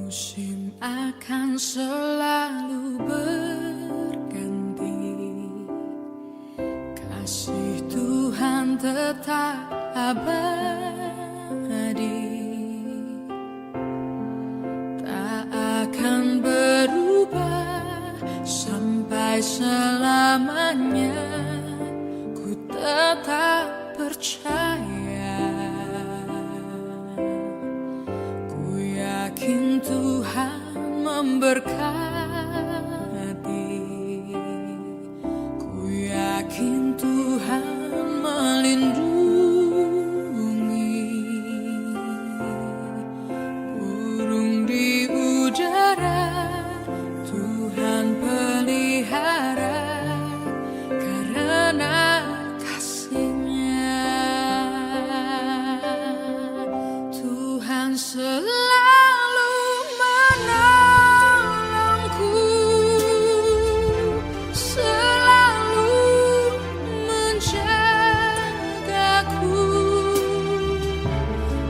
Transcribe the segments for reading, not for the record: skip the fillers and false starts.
Musim akan selalu berganti, kasih Tuhan tetap abadi, tak akan berubah sampai selamanya. Ku tetap percaya, ku yakin Tuhan memberkati, ku yakin Tuhan melindungi. Burung di udara Tuhan pelihara, karena kasih-Nya Tuhan selalu menolongku, selalu menjagaku.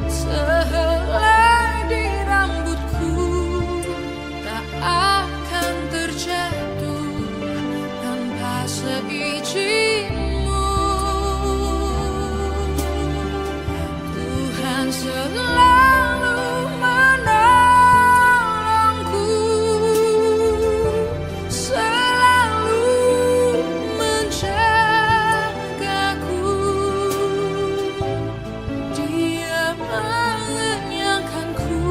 Sehelai di rambutku tak akan terjatuh tanpa seizin-Mu. Tuhan selalu menolongku, selalu menjagaku. Dia mengenyangkanku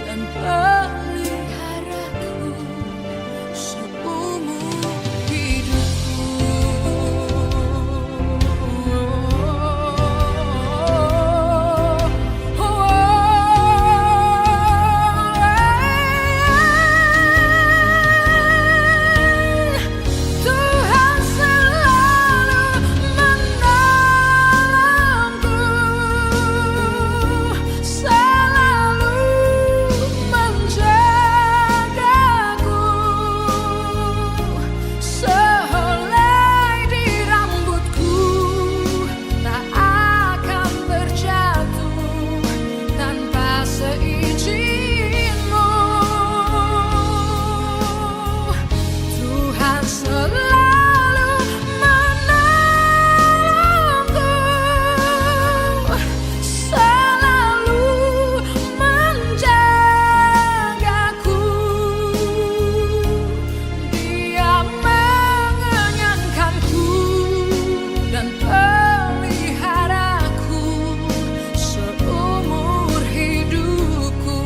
dan peliharaku seumur hidupku. Tuhan selalu menolongku, selalu menjagaku. Sehelai di rambutku tak akan terjatuh tanpa seizin-Mu. Tuhan selalu menolongku, selalu menjagaku. Dia mengenyangkanku dan peliharaku seumur hidupku.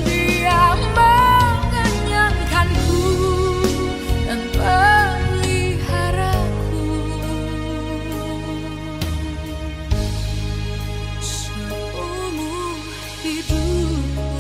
Dia mengenyangkanku dan peliharaku seumur hidupku.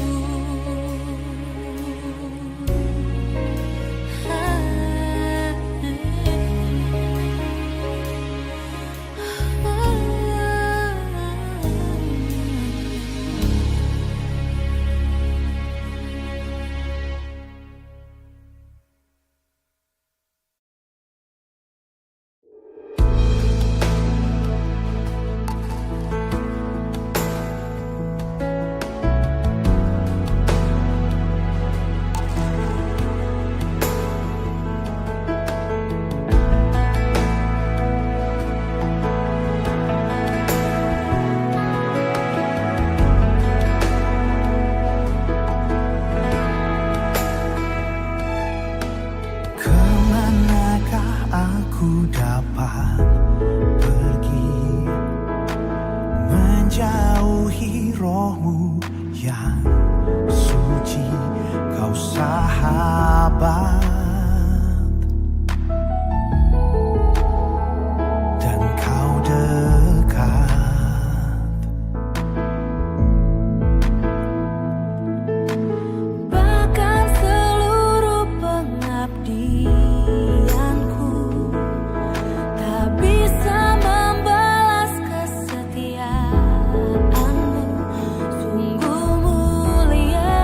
Kemanakah aku dapat pergi, menjauhi roh-Mu yang suci, Kau sahabat, dan Kau dekat. Bahkan seluruh pengabdianku tak bisa membalas kesetiaan-Mu. Sungguh mulia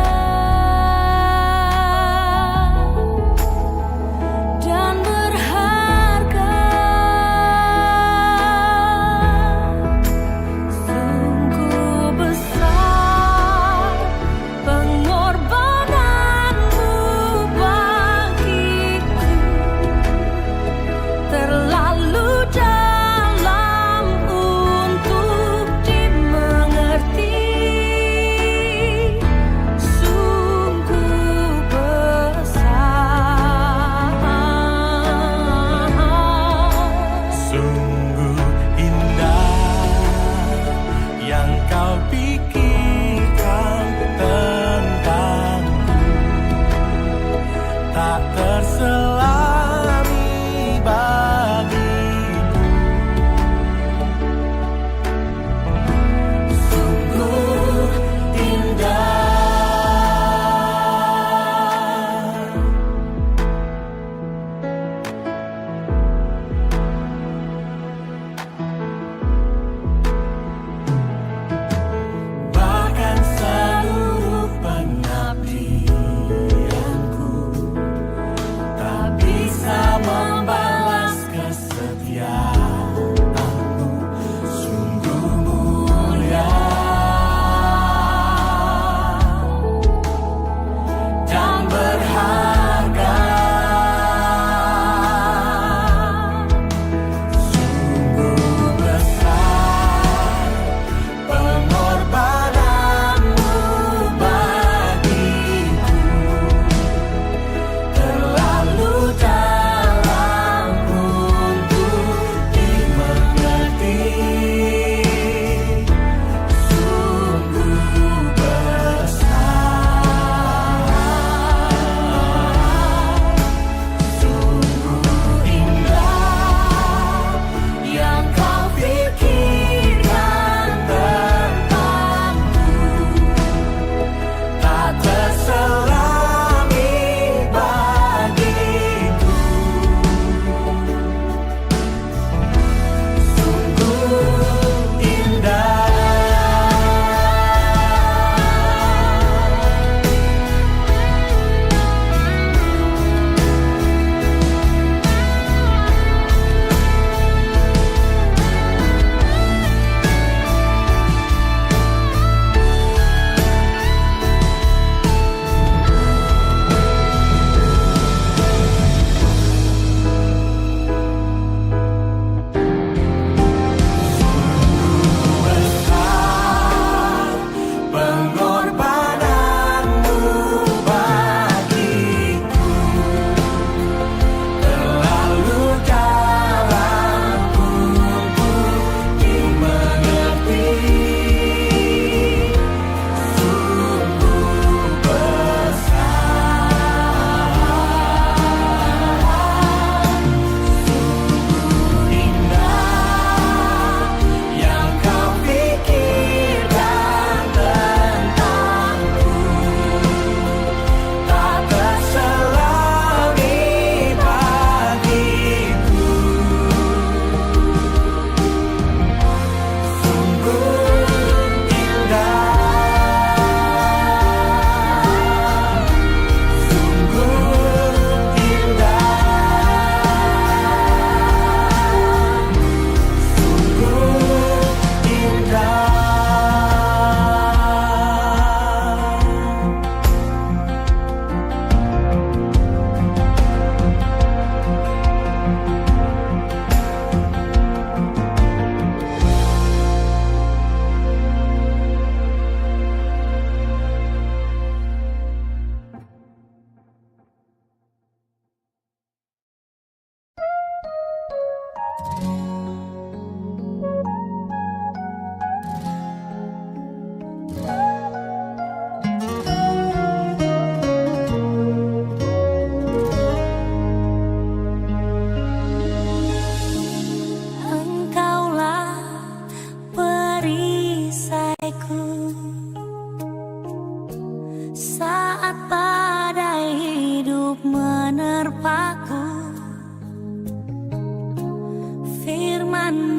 dan berharga.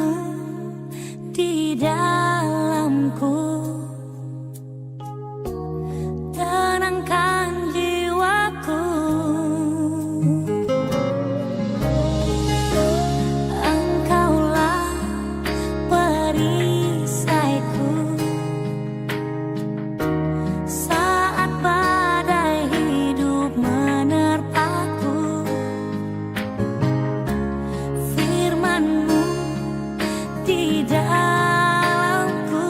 firman-Mu di dalamku, tenangkan jiwaku. Engkaulah perisaiku saat badai hidup menerpaku. Firman-Mu di dalamku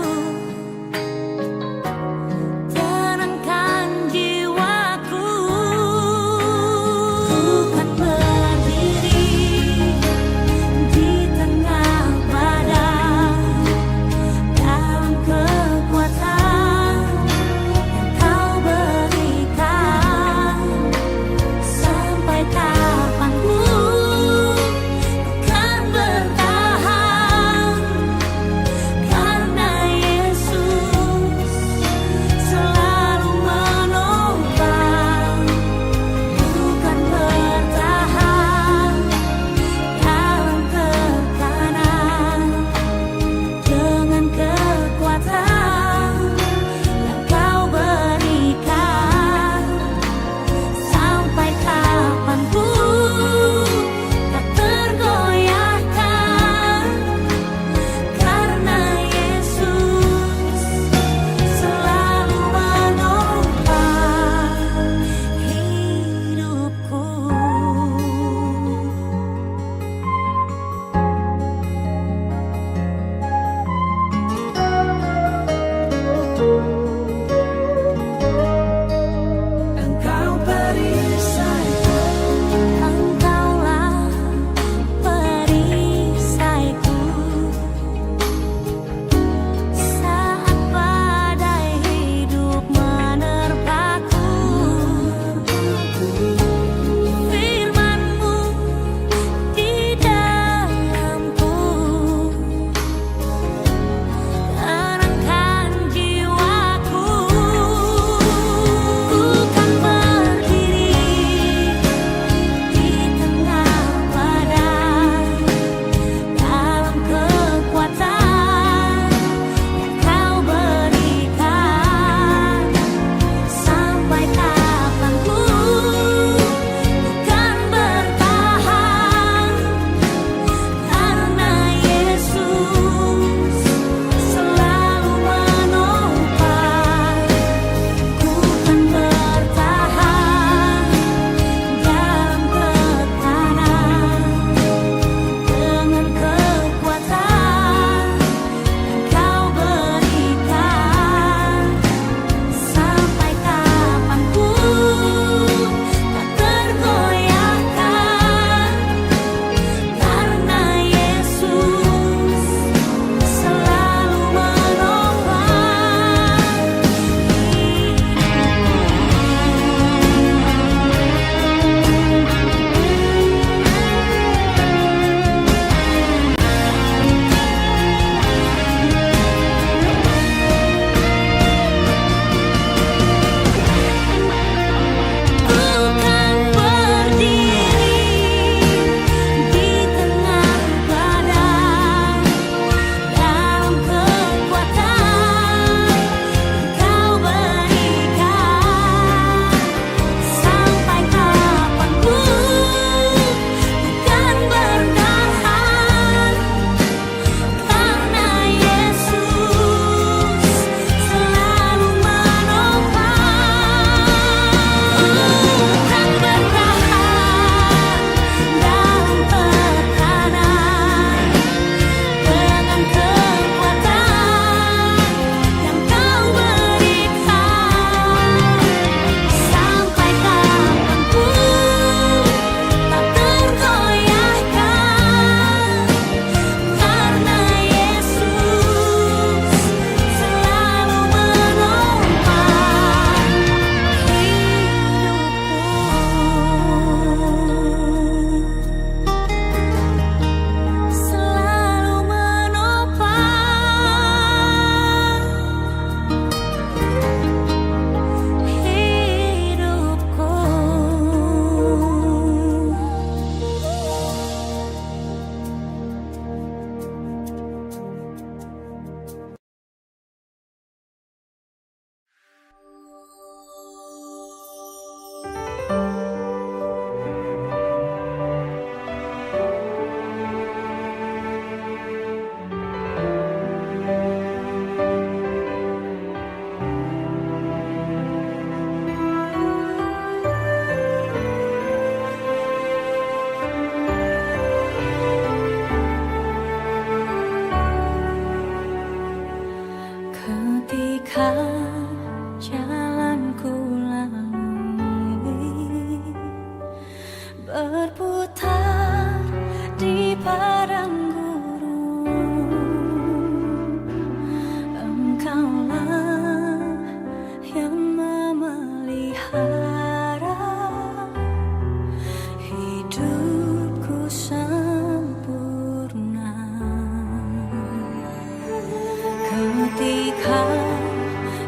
ketika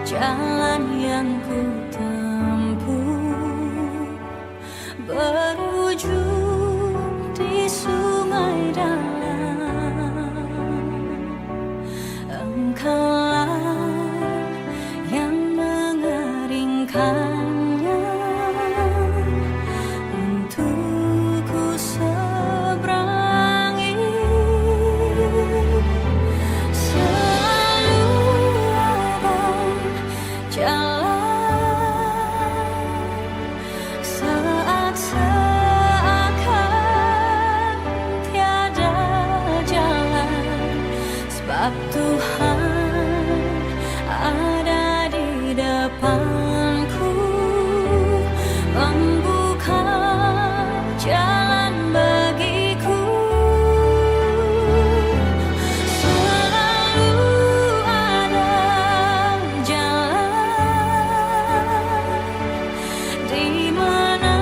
jalan yang ku tempuh berujung di sungai dalam, Engkaulah yang mengeringkannya untukku seberangi. Selalu ada jalan saat seakan tiada jalan, sebab Tuhan ada di depanku, membuka jalan bagiku. Selalu ada jalan di mana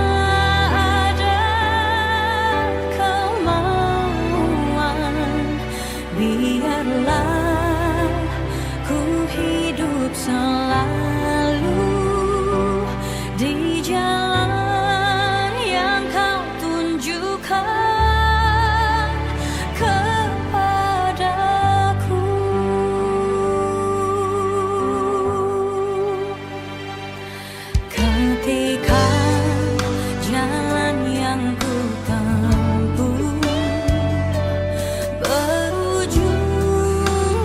ada kemauan. Biarlah ku hidup selalu di jalan yang kau tunjukkan kepadaku. Ketika jalan yang ku tempuh berujung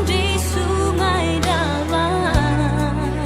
di sungai dalam,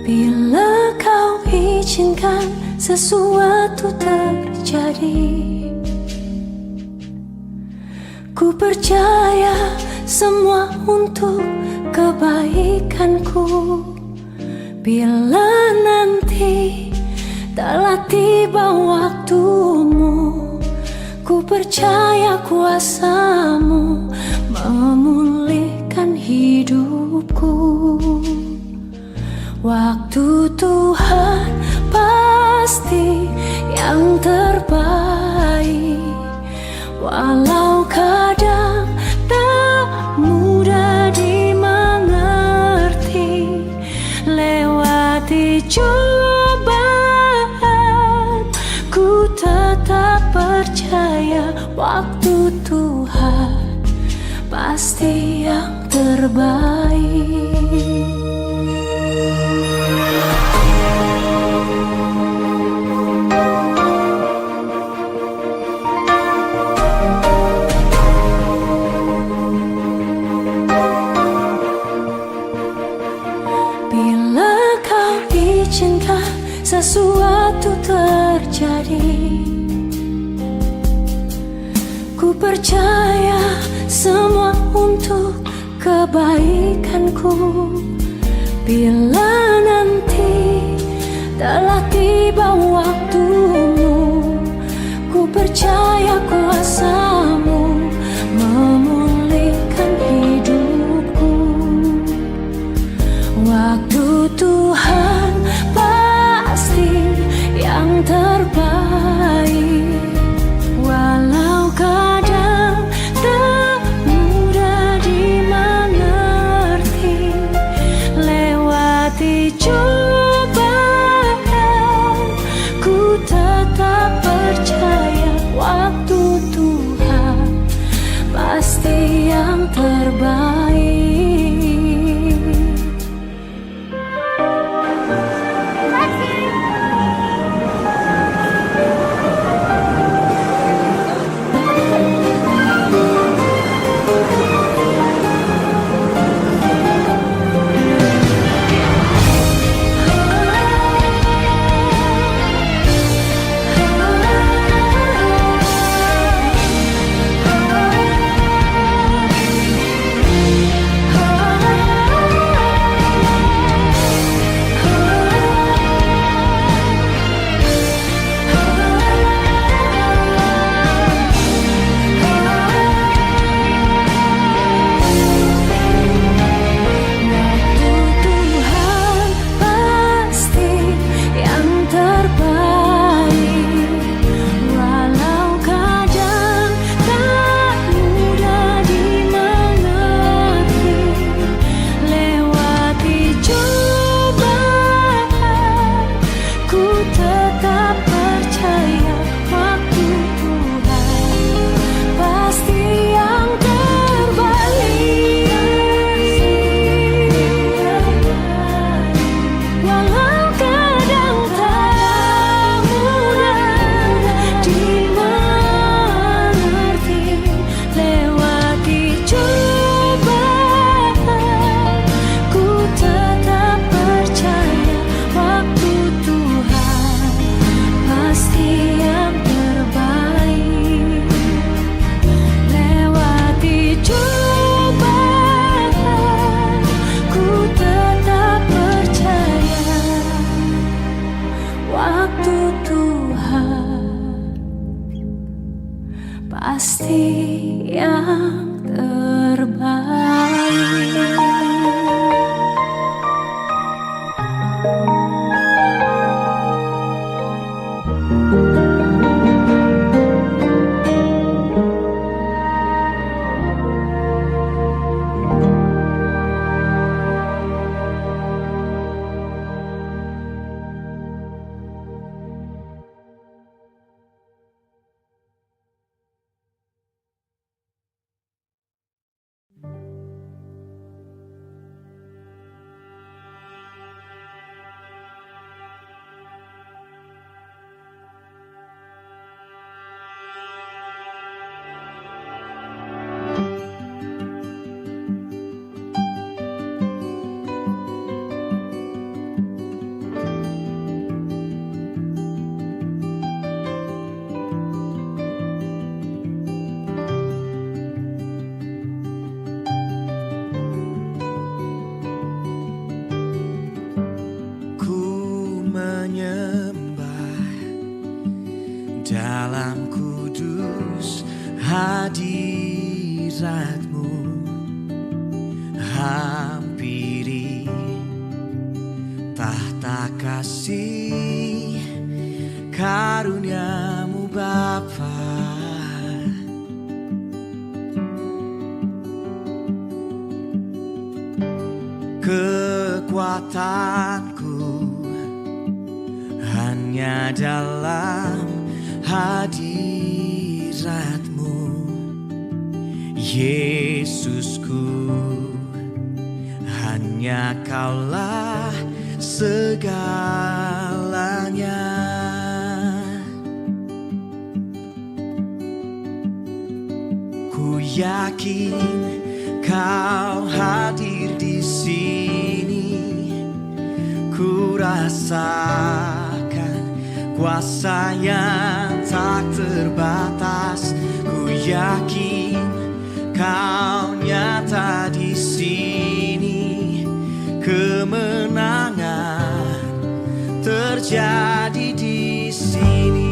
Bila kau izinkan sesuatu terjadi, ku percaya semua untuk kebaikanku. Bila nanti telah tiba waktumu, ku percaya kuasamu memulihkan hidupku. Waktu Tuhan pasti yang terbaik, walau kadang tak mudah dimengerti. Lewati cobaan, ku tetap percaya waktu Tuhan pasti yang terbaik. Bila kau izinkan sesuatu terjadi, ku percaya semua untuk kebaikanku. Bila nanti telah tiba waktumu, ku percaya kuasamu memulihkan hidupku. Waktu Tuhan pasti yang terbaik, walau kadang tak mudah dimengerti. Lewati cobaan, ku tetap percaya waktu Tuhan pasti yang terbaik. tahta kasih karuniamu Bapa. Kekuatanku hanya dalam hadirat-Mu, Yesusku. Hanya Kaulah segalanya. Ku yakin Kau hadir di sini. Ku rasakan kuasa yang tak terbatas. Ku yakin Kau nyata di sini. Kemenangan terjadi di sini.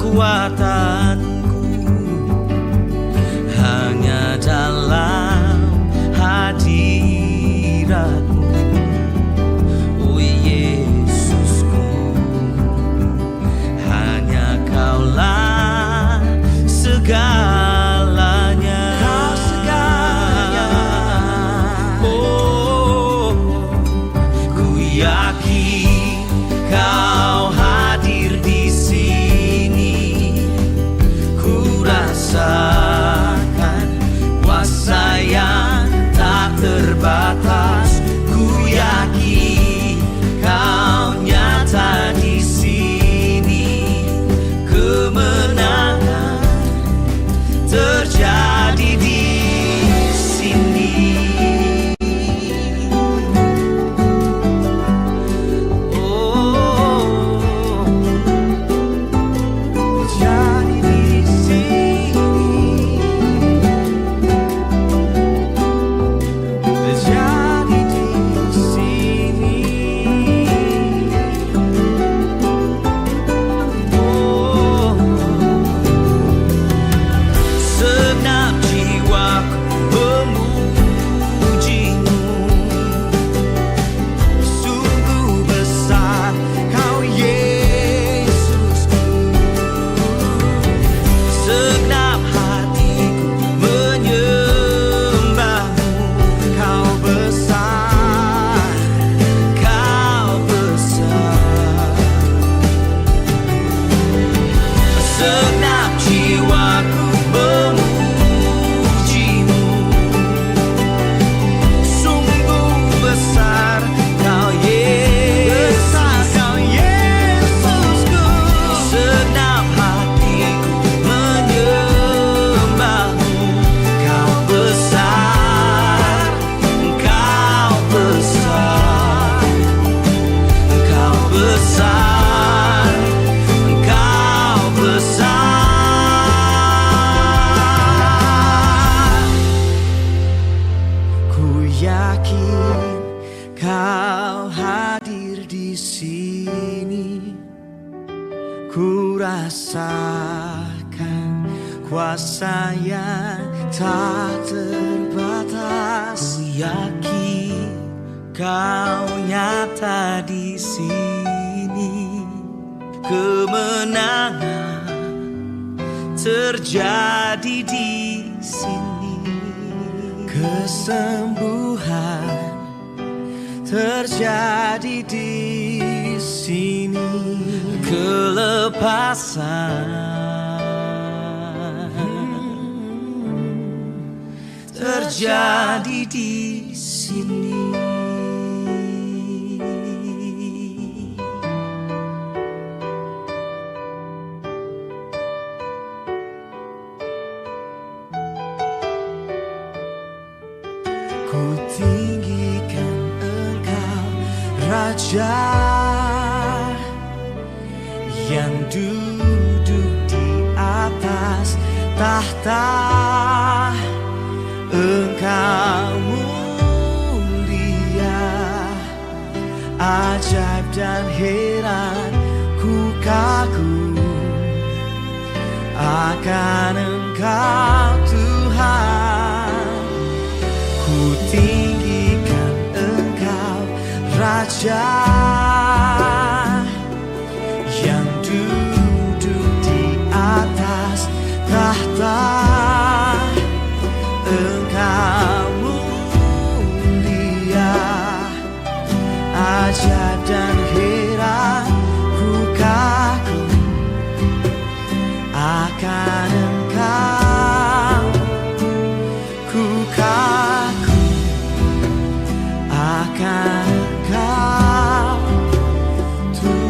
Kekuatanku hanya dalam hadirat-Mu, oh Yesusku. Hanya Kaulah segalanya. Kau segalanya. Oh, ku yakin Kau hadir di sini. Rasakan kuasa yang tak terbatas. Ku yakin Kau nyata di sini. Kemenangan terjadi di sini. Kau hadir di sini. Ku rasakan kuasa yang tak terbatas. Ku yakin Kau nyata di sini. Kemenangan terjadi di sini. Kesembuhan terjadi di sini. Kelepasan terjadi di sini. Raja yang duduk di atas tahta, Engkau mulia, ajaib dan heran ku kagum akan Engkau Tuhan. Ku tinggikan Engkau Raja yang duduk di atas tahta, Engkau mulia, ajaib dan heran ku kagum akan Engkau, ku kagum akan Engkau Tuhan.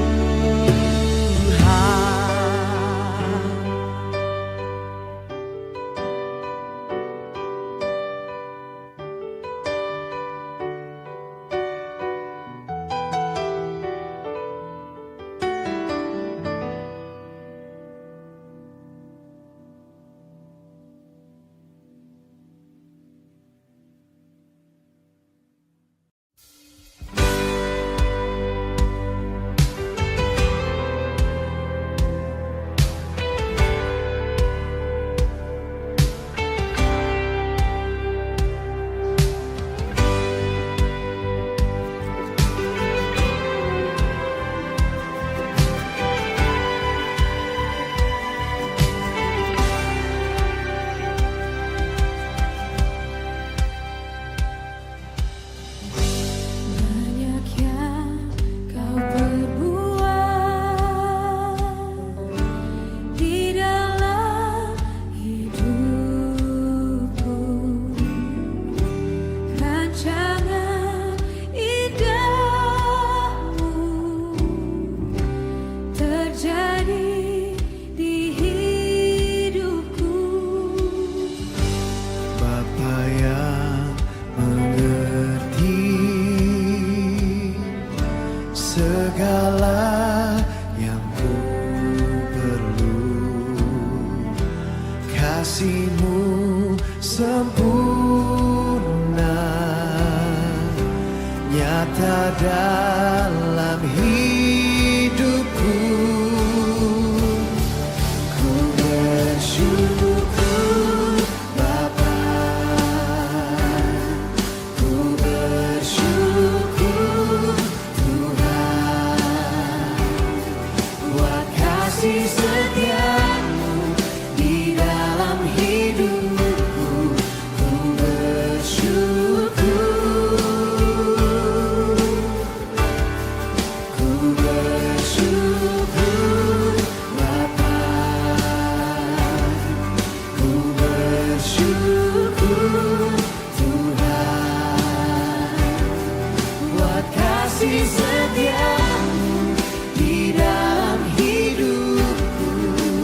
Banyak yang kau perbuat di dalam hidupku, rancangan indahmu terjadi di hidupku. Bapa yang mengerti segala yang ku perlu, kasih-Mu sempurna nyata dalam hidupku. Ku bersyukur Bapa, ku bersyukur Tuhan, buat kasih setia-Mu di dalam hidupku. Ku bersyukur, ku bersyukur Bapa, ku bersyukur Tuhan, buat kasih setia-Mu di dalam hidupku.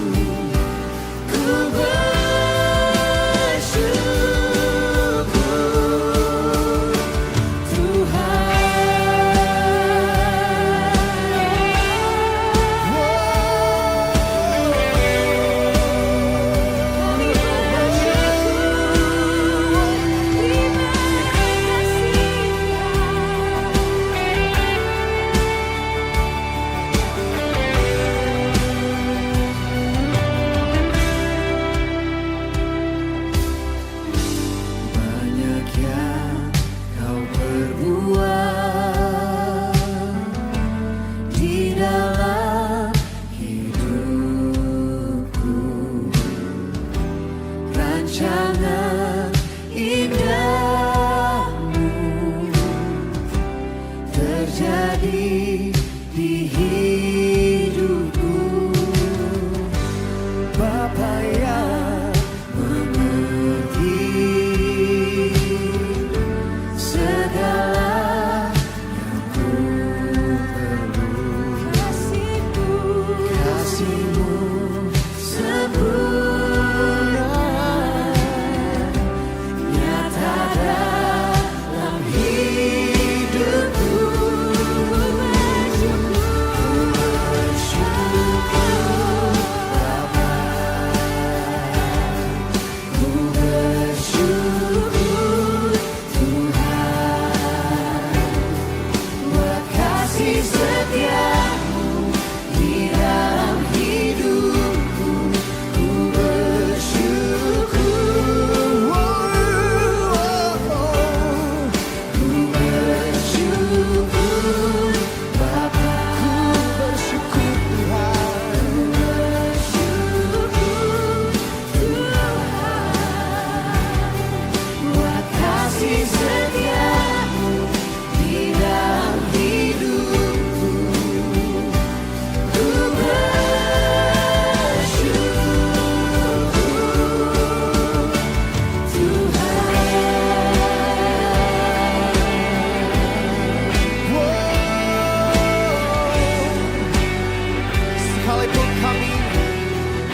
sekalipun kami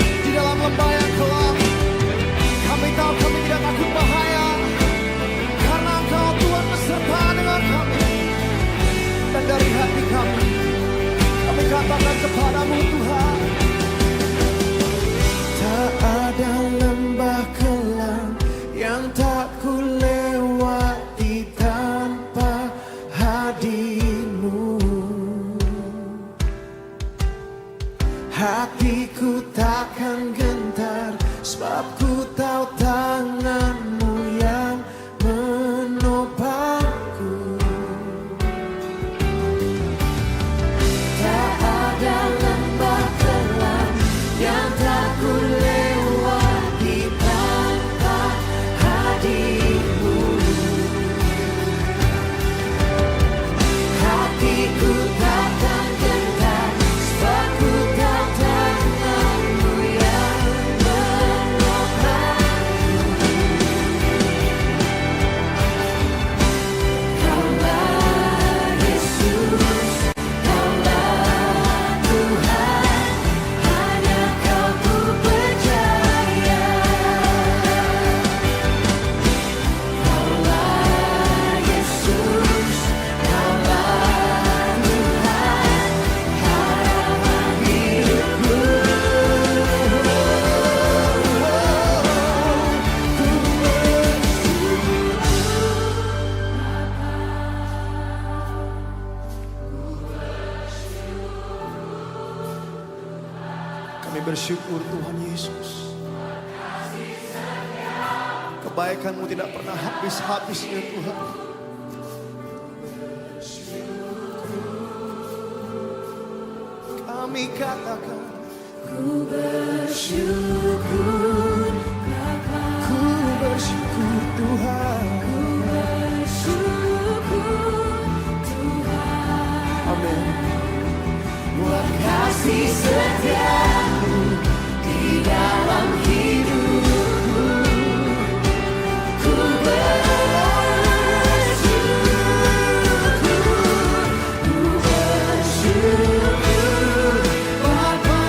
di dalam lembah yang kelam, kami tahu kami tidak takut bahaya, karena Engkau Tuhan beserta dengan kami. Dan dari hati kami katakan kepadamu Tuhan, tak ada lembah kelam yang tak ku lewati tanpa hadir-Mu. Hatiku takkan gentar, sebab ku tahu tangan-Mu yang menopangku. Tak ada lembah kelam yang tak ku lewati tanpa hadir-Mu. Hatiku takkan gentar, sebab ku tahu tangan-Mu yang menopangku. Kaulah Yesus, Kaulah Tuhan, hanya Kau ku percaya. Kaulah Yesus, Kaulah Tuhan, harapan hidupku. Kami bersyukur Tuhan Yesus, kebaikan-Mu tidak pernah habis-habisnya Tuhan. Kami katakan Ku bersyukur Bapa, ku bersyukur Tuhan. ku bersyukur Tuhan. Amin. Buat kasih setia-Mu di dalam hidupku. Ku bersyukur Bapa,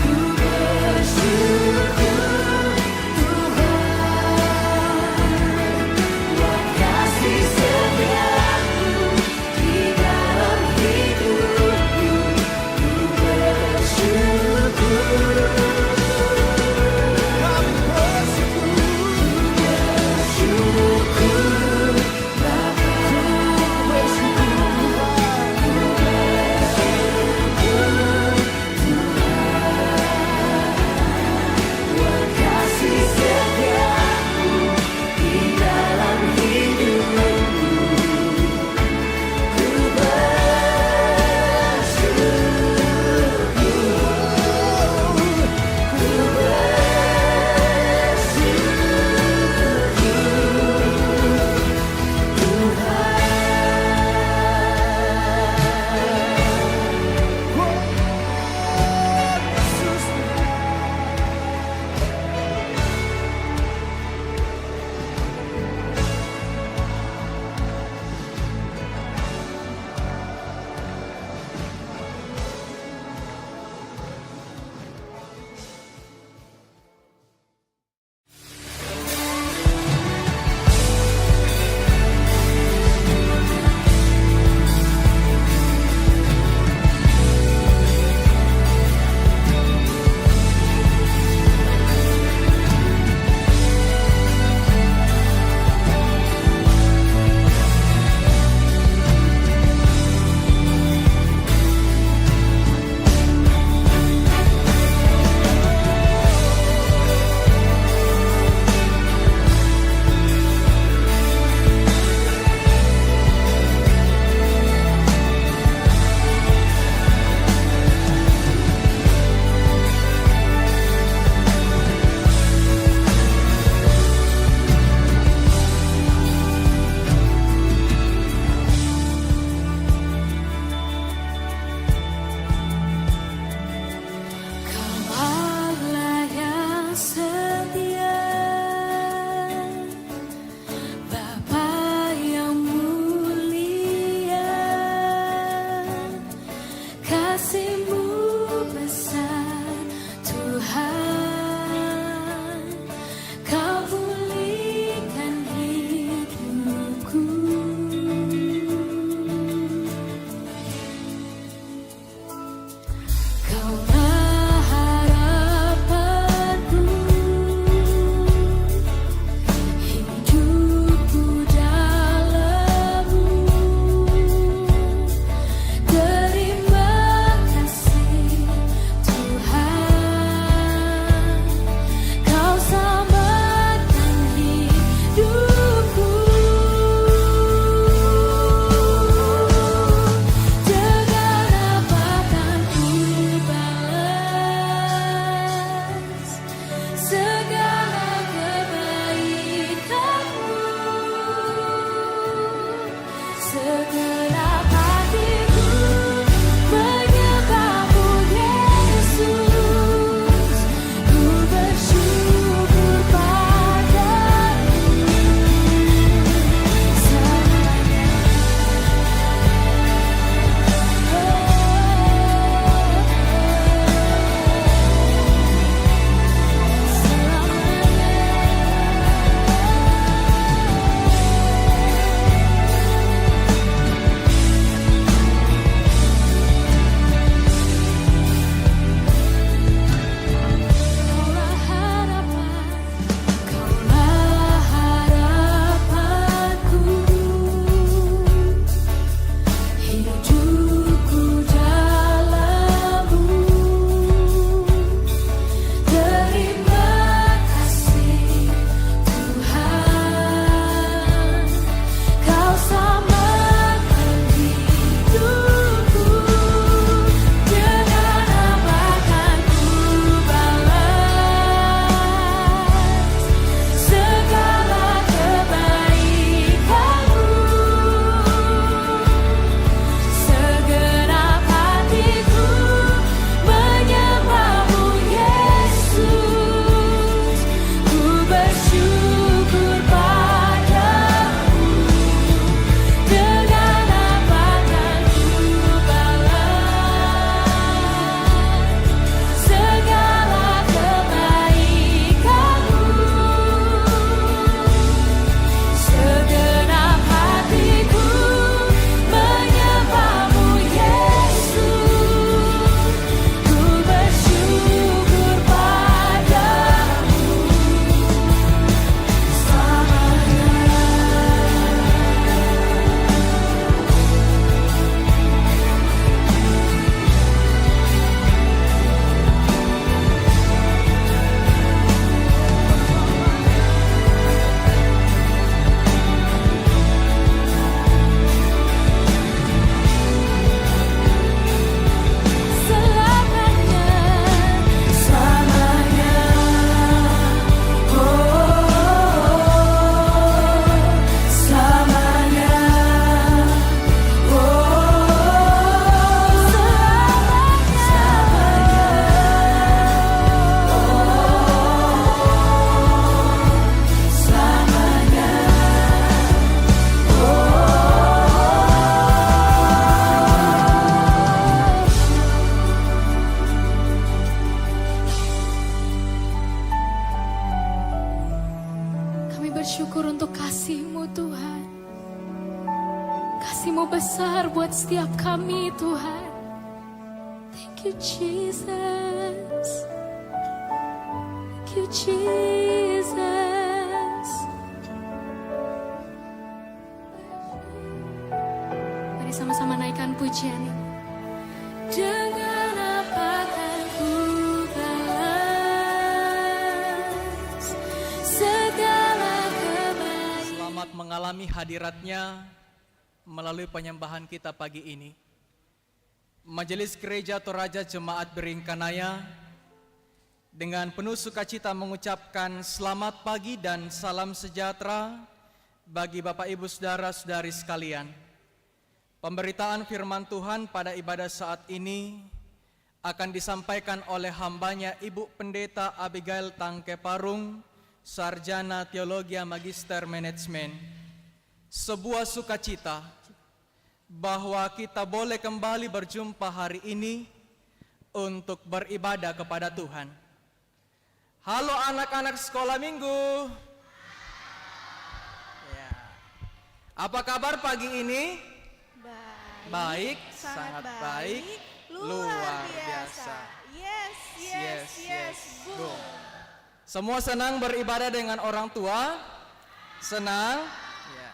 ku bersyukur Tuhan. Buat kasih setia-Mu di dalam hidupku. buat setiap kami Tuhan. Thank you Jesus. Thank you Jesus. Mari sama-sama naikkan pujian ini. Dengan apa kan ku balas segala kebaikan. Selamat mengalami hadiratnya melalui penyembahan kita pagi ini. Majelis Gereja Toraja Jemaat Beringkanaya dengan penuh sukacita mengucapkan selamat pagi dan salam sejahtera bagi Bapak Ibu Saudara-saudari sekalian. Pemberitaan firman Tuhan pada ibadah saat ini akan disampaikan oleh hambanya Ibu Pendeta Abigail Tangke Parung, Sarjana Teologi Magister Manajemen. Sebuah sukacita bahwa kita boleh kembali berjumpa hari ini untuk beribadah kepada Tuhan. Halo anak-anak sekolah minggu. Ya. Apa kabar pagi ini? Baik, sangat baik, luar biasa. Yes. Go. Semua senang beribadah dengan orang tua? Senang? Ya.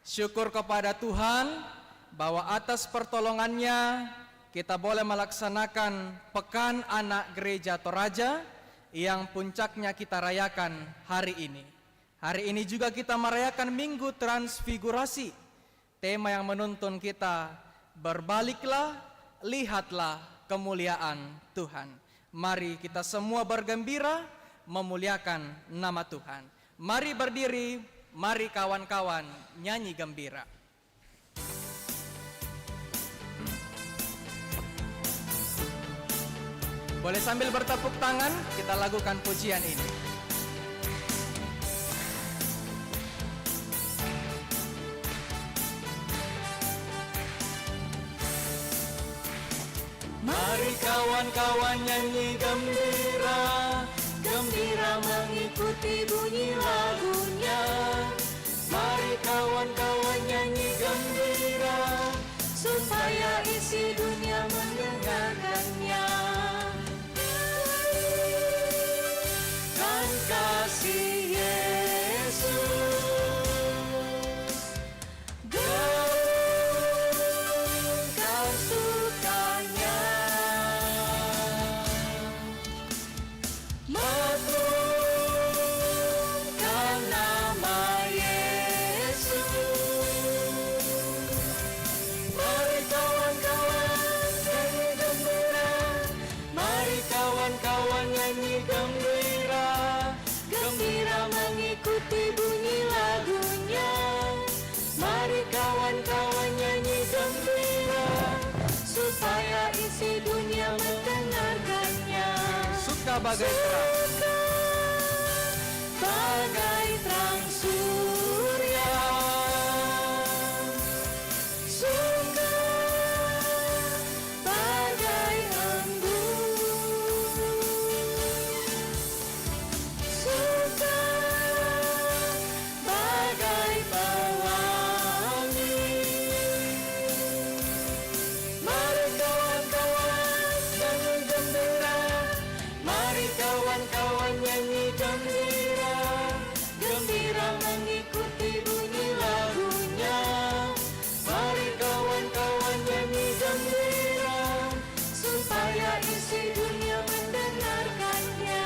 Syukur kepada Tuhan bahwa atas pertolongannya kita boleh melaksanakan Pekan Anak Gereja Toraja yang puncaknya kita rayakan hari ini. Hari ini juga kita merayakan Minggu Transfigurasi. Tema yang menuntun kita, berbaliklah, lihatlah kemuliaan Tuhan. Mari kita semua bergembira memuliakan nama Tuhan. Mari berdiri, mari kawan-kawan nyanyi gembira. Boleh sambil bertepuk tangan, kita lakukan pujian ini. Mari kawan-kawan nyanyi gembira, gembira mengikuti bunyi lagunya. Mari kawan-kawan nyanyi gembira, supaya isi dunia mendengarkannya. Kan kasih Yesus gaungkan sukanya, maklumkan nama Yesus. Mari kawan-kawan nyanyi gembira, mari kawan-kawan nyanyi gembira, gembira mengikuti bunyi lagunya. Mari kawan-kawan nyanyi gembira, supaya isi dunia mendengarkannya. Suka bagai terang, bagai terang surya, suka bagai embun, suka bagai pelangi. Mari kawan-kawan nyanyi gembira, mari kawan-kawan nyanyi gembira, gembira mengikuti bunyi lagunya. Mari kawan-kawan nyanyi gembira, supaya isi dunia mendengarkannya.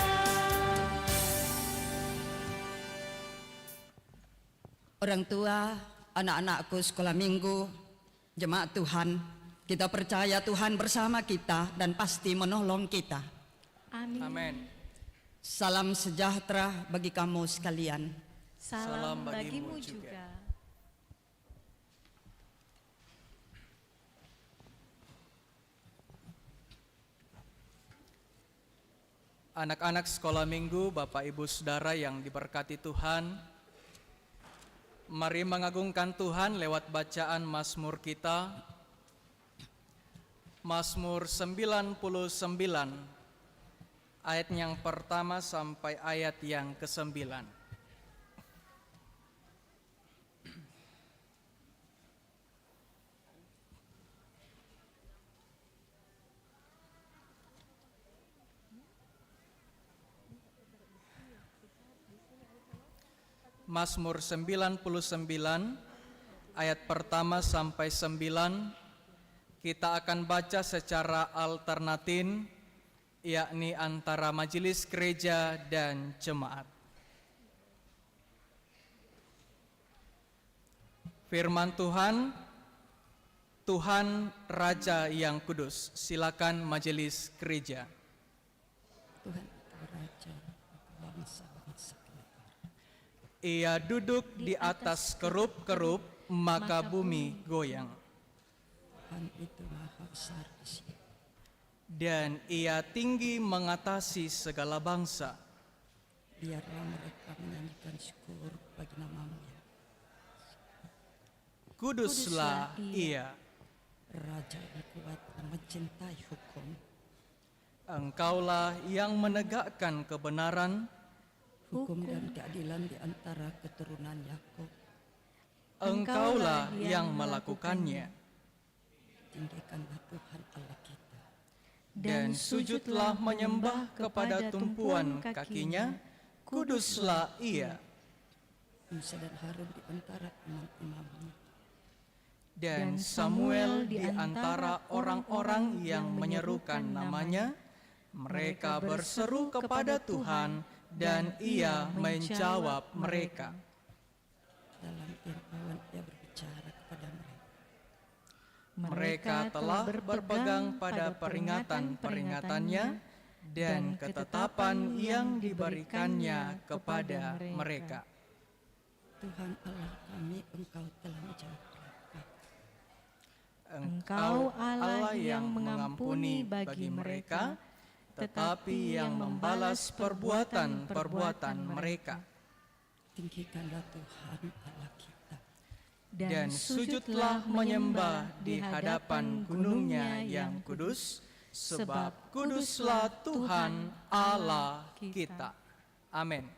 Orang tua, anak-anakku sekolah minggu, jemaat Tuhan, kita percaya Tuhan bersama kita dan pasti menolong kita. Amin. Salam sejahtera bagi kamu sekalian. Salam bagimu bagimu juga. juga. Anak-anak sekolah minggu, Bapak Ibu Saudara yang diberkati Tuhan, mari mengagungkan Tuhan lewat bacaan Mazmur kita. Mazmur 99, ayat yang pertama sampai ayat yang ke-9. Mazmur 99 ayat pertama sampai 9 kita akan baca secara alternatif, yakni antara majelis gereja dan jemaat. Firman Tuhan, Tuhan Raja yang Kudus. Silakan majelis gereja. Tuhan Raja bangsa-bangsa. Ia duduk di atas kerup-kerup, maka bumi goyang. Tuhan itu maha besar di sini. Dan ia tinggi mengatasi segala bangsa. Biarlah mereka menyanyikan syukur bagi nama-Mu. Kuduslah ia. Raja yang kuat dan mencintai hukum. Engkaulah yang menegakkan kebenaran, Hukum dan keadilan di antara keturunan Yakub. Engkaulah yang melakukannya. Tinggikanlah Tuhan Allah kita. Dan sujudlah menyembah kepada tumpuan kakinya, kuduslah ia. Musa dan Harun di antara imam-imam-Mu. Dan Samuel di antara orang-orang yang menyerukan namanya, mereka berseru kepada Tuhan dan ia menjawab mereka. Dalam firman ia berbicara kepada mereka. Mereka telah berpegang pada peringatan-peringatannya dan ketetapan yang diberikannya kepada mereka. Tuhan Allah kami, Engkau telah menjawab mereka. Engkau Allah yang mengampuni bagi mereka, tetapi yang membalas perbuatan-perbuatan mereka. Tinggikanlah Tuhan Allah kita. Dan sujudlah menyembah di hadapan gunungnya yang kudus, sebab kuduslah Tuhan Allah kita. Amin.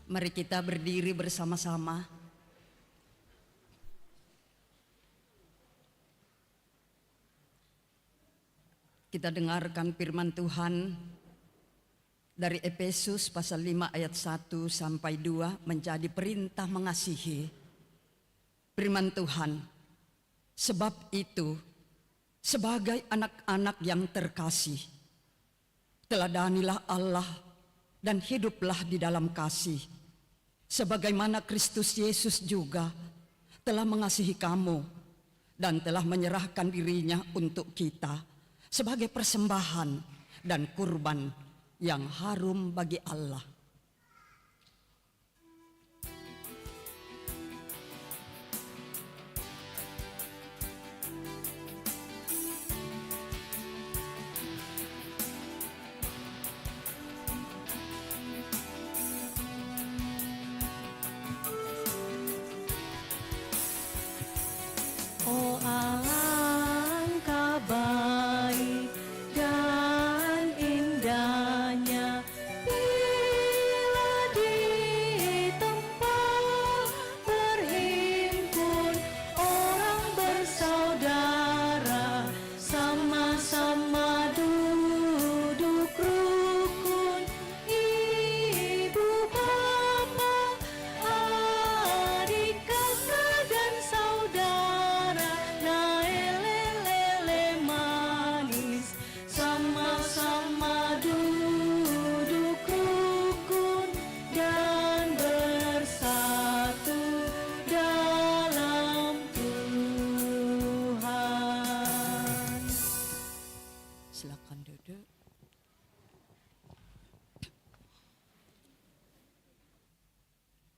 Mari kita berdiri bersama-sama. Kita dengarkan firman Tuhan dari Efesus pasal 5 ayat 1 sampai 2 menjadi perintah mengasihi. Firman Tuhan, sebab itu sebagai anak-anak yang terkasih, teladanilah Allah dan hiduplah di dalam kasih, sebagaimana Kristus Yesus juga telah mengasihi kamu dan telah menyerahkan dirinya untuk kita sebagai persembahan dan kurban yang harum bagi Allah. Oh alangkah baik dan indahnya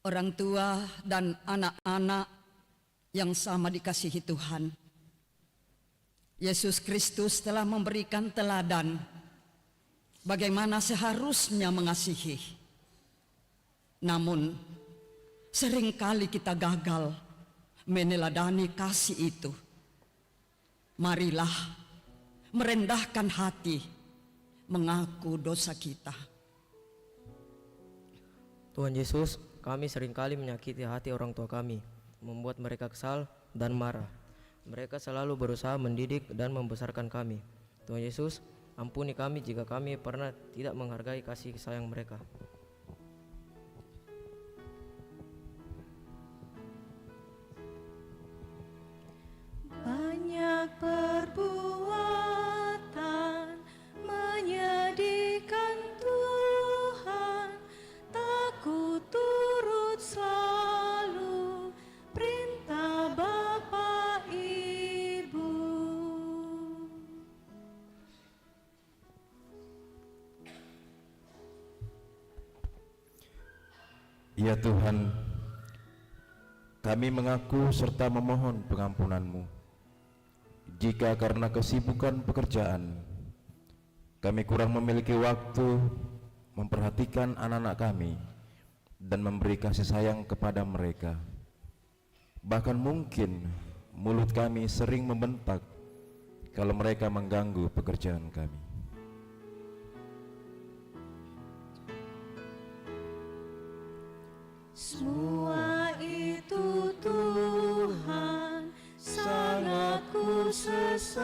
orang tua dan anak-anak yang sama dikasihi Tuhan. Yesus Kristus telah memberikan teladan bagaimana seharusnya mengasihi. Namun, seringkali kita gagal meneladani kasih itu. Marilah merendahkan hati, mengaku dosa kita. Tuhan Yesus, kami seringkali menyakiti hati orang tua kami, membuat mereka kesal dan marah. Mereka selalu berusaha mendidik dan membesarkan kami. Tuhan Yesus, ampuni kami jika kami pernah tidak menghargai kasih sayang mereka. Banyak perbuatan menyedihkan Tuhan, takut turut selalu perintah Bapa Ibu. Ya Tuhan, kami mengaku serta memohon pengampunan-Mu jika karena kesibukan pekerjaan kami kurang memiliki waktu memperhatikan anak-anak kami dan memberi kasih sayang kepada mereka. Bahkan mungkin mulut kami sering membentak kalau mereka mengganggu pekerjaan kami. Semua itu Tuhan sangat ku sesalkan,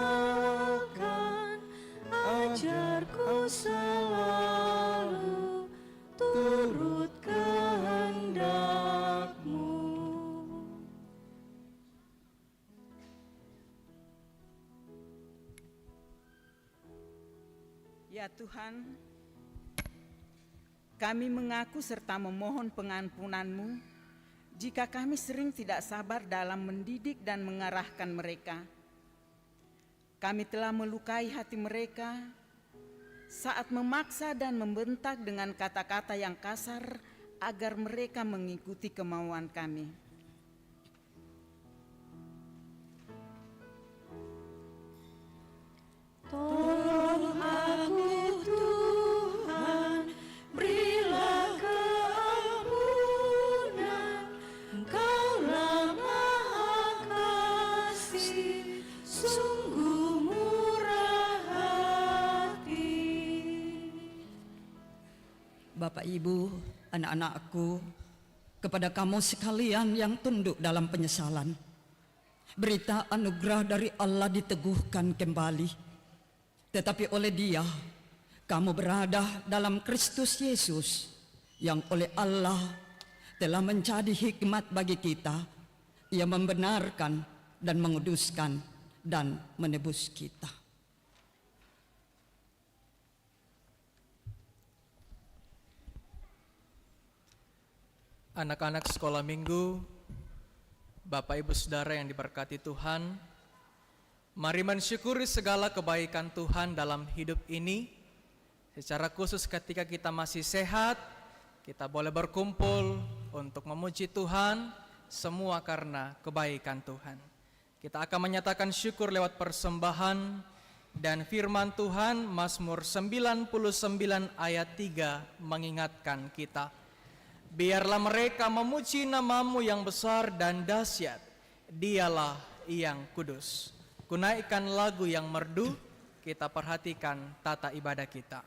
ajarku selalu turut kehendak-Mu. Ya Tuhan, kami mengaku serta memohon pengampunan-Mu jika kami sering tidak sabar dalam mendidik dan mengarahkan mereka. Kami telah melukai hati mereka saat memaksa dan membentak dengan kata-kata yang kasar agar mereka mengikuti kemauan kami. Tolong aku Tuhan, berilah keampunan, Engkaulah Maha Kasih, sungguh murah hati. Bapak Ibu, anak-anakku, kepada kamu sekalian yang tunduk dalam penyesalan, berita anugerah dari Allah diteguhkan kembali. Tetapi oleh Dia, kamu berada dalam Kristus Yesus, yang oleh Allah telah menjadi hikmat bagi kita. Ia membenarkan dan menguduskan dan menebus kita. Anak-anak sekolah minggu, Bapak Ibu Saudara yang diberkati Tuhan, mari mensyukuri segala kebaikan Tuhan dalam hidup ini. Secara khusus ketika kita masih sehat, kita boleh berkumpul untuk memuji Tuhan, semua karena kebaikan Tuhan. Kita akan menyatakan syukur lewat persembahan dan firman Tuhan. Mazmur 99 ayat 3 mengingatkan kita, biarlah mereka memuji nama-Mu yang besar dan dahsyat, Dialah yang kudus. Kunaikkan lagu yang merdu, kita perhatikan tata ibadah kita.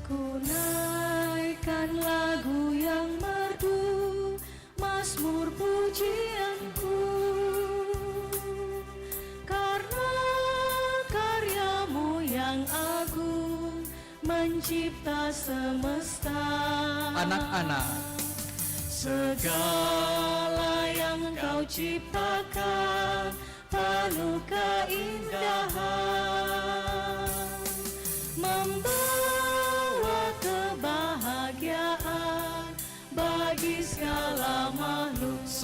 Ku naikkan lagu yang merdu, mazmur pujianku, karena karya-Mu yang agung mencipta semesta. Anak-anak, segala yang Kau ciptakan penuh keindahan.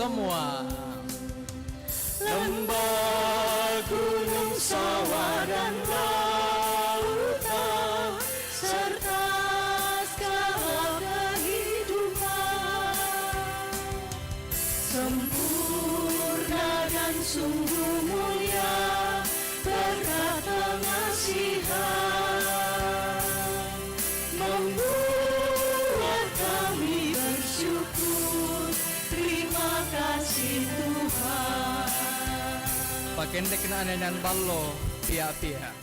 Semua lembah, gunung, sawah, dan lautan, serta segala kehidupan, sempurna dan sungguh mulia berkat pengasihan, membuat kami bersyukur. Terima kasih Tuhan. Pakende kenaanan ballo pia-pia.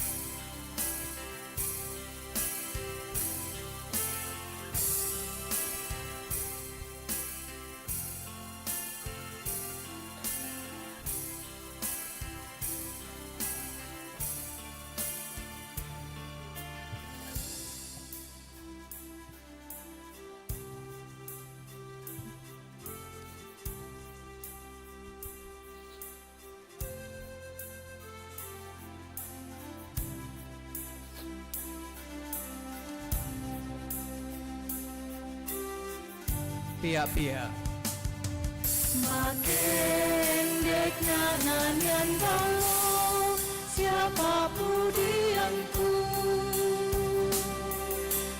Pia-pia. Makin dek nanyan balo, siapa pudianku,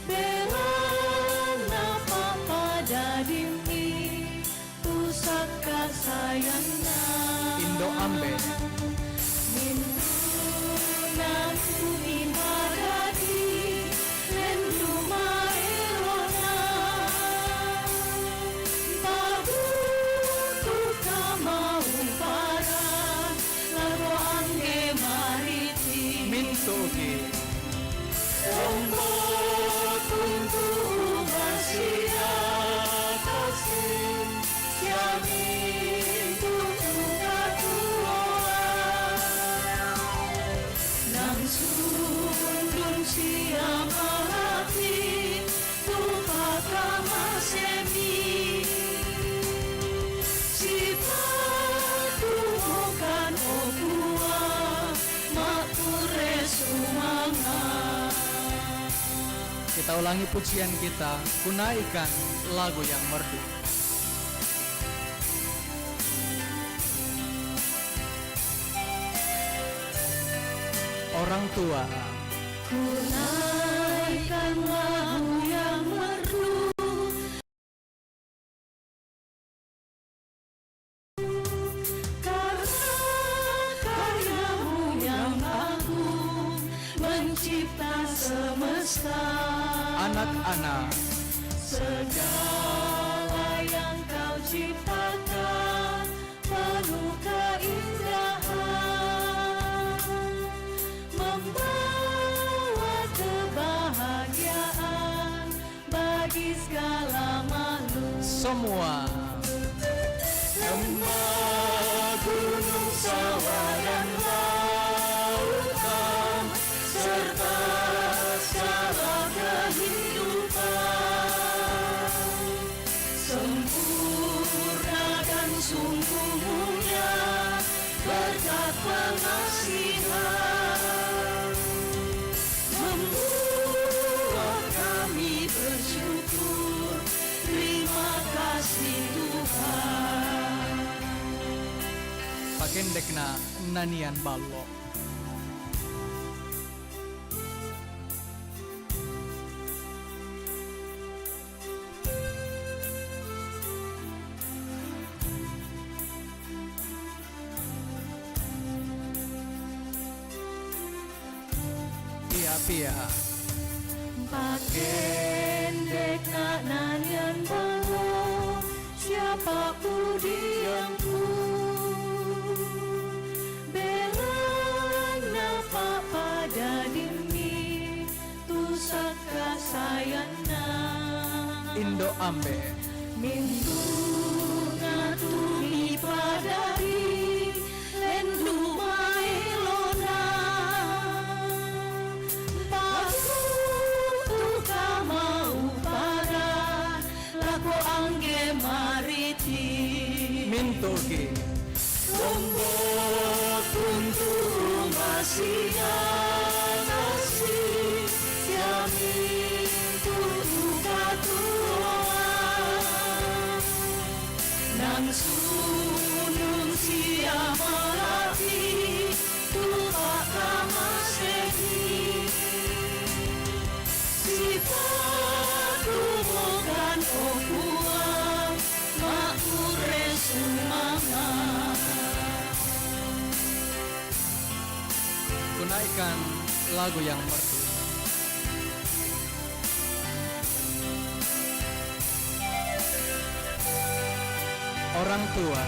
belang napa pada dimi, pusat kasayana. Indo Ambe. Minunanku imadadi, rendu mairona, bagu tuka mau paran, lago angge mariti. Mintogi. Tombo tuntu masia kasih, yamin tutuka tuan. Nang sundun siapa hati, tupaka masemi, sifatu bukan opua, makure sumanga. Kita ulangi pujian kita, kunaikan lagu yang merdu. Orang tua, Kunaikan lagu yang merdu, karena karyamu yang agung mencipta semesta. anak-anak, Segala yang kau ciptakan penuh keindahan, membawa kebahagiaan bagi segala makhluk. semua Lembah, gunung, sawah, dan lautan, serta segala kehidupan, sempurna dan sungguh mulia berkat pengasihan, membuat kami bersyukur. Terima kasih Tuhan. pakendekna nanian ballo. Pia-pia. Pakendek nanyan balo, siapa pudianku, belang napa pada dimi, tusak kasayana. Indo Ambe. Minduna tumi padari, lendu mailona, bagu tuka mau paran, laku angge mariti. Mintogi. Lombok untuk masih kasih, yamin tutuka tuan. Ku naikkan lagu yang merdu. Orang tua.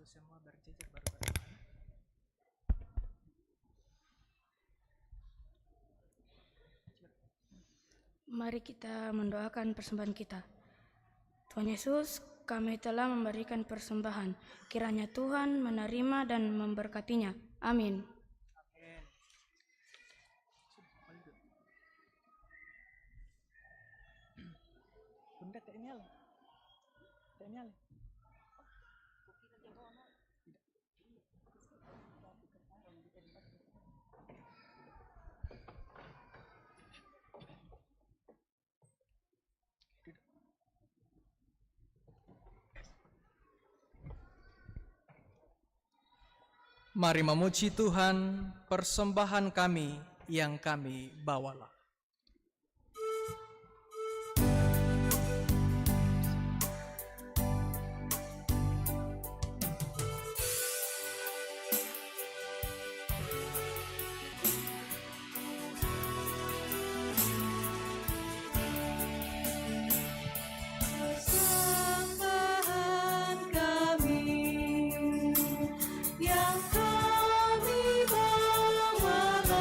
Semua berjejer baru berdoa. Mari kita mendoakan persembahan kita. Tuhan Yesus, kami telah memberikan persembahan. Kiranya Tuhan menerima dan memberkatinya. Amin. Bunda kayaknya lah. Mari memuji Tuhan, persembahan kami yang kami bawalah. Persembahan kami yang kami bawakan,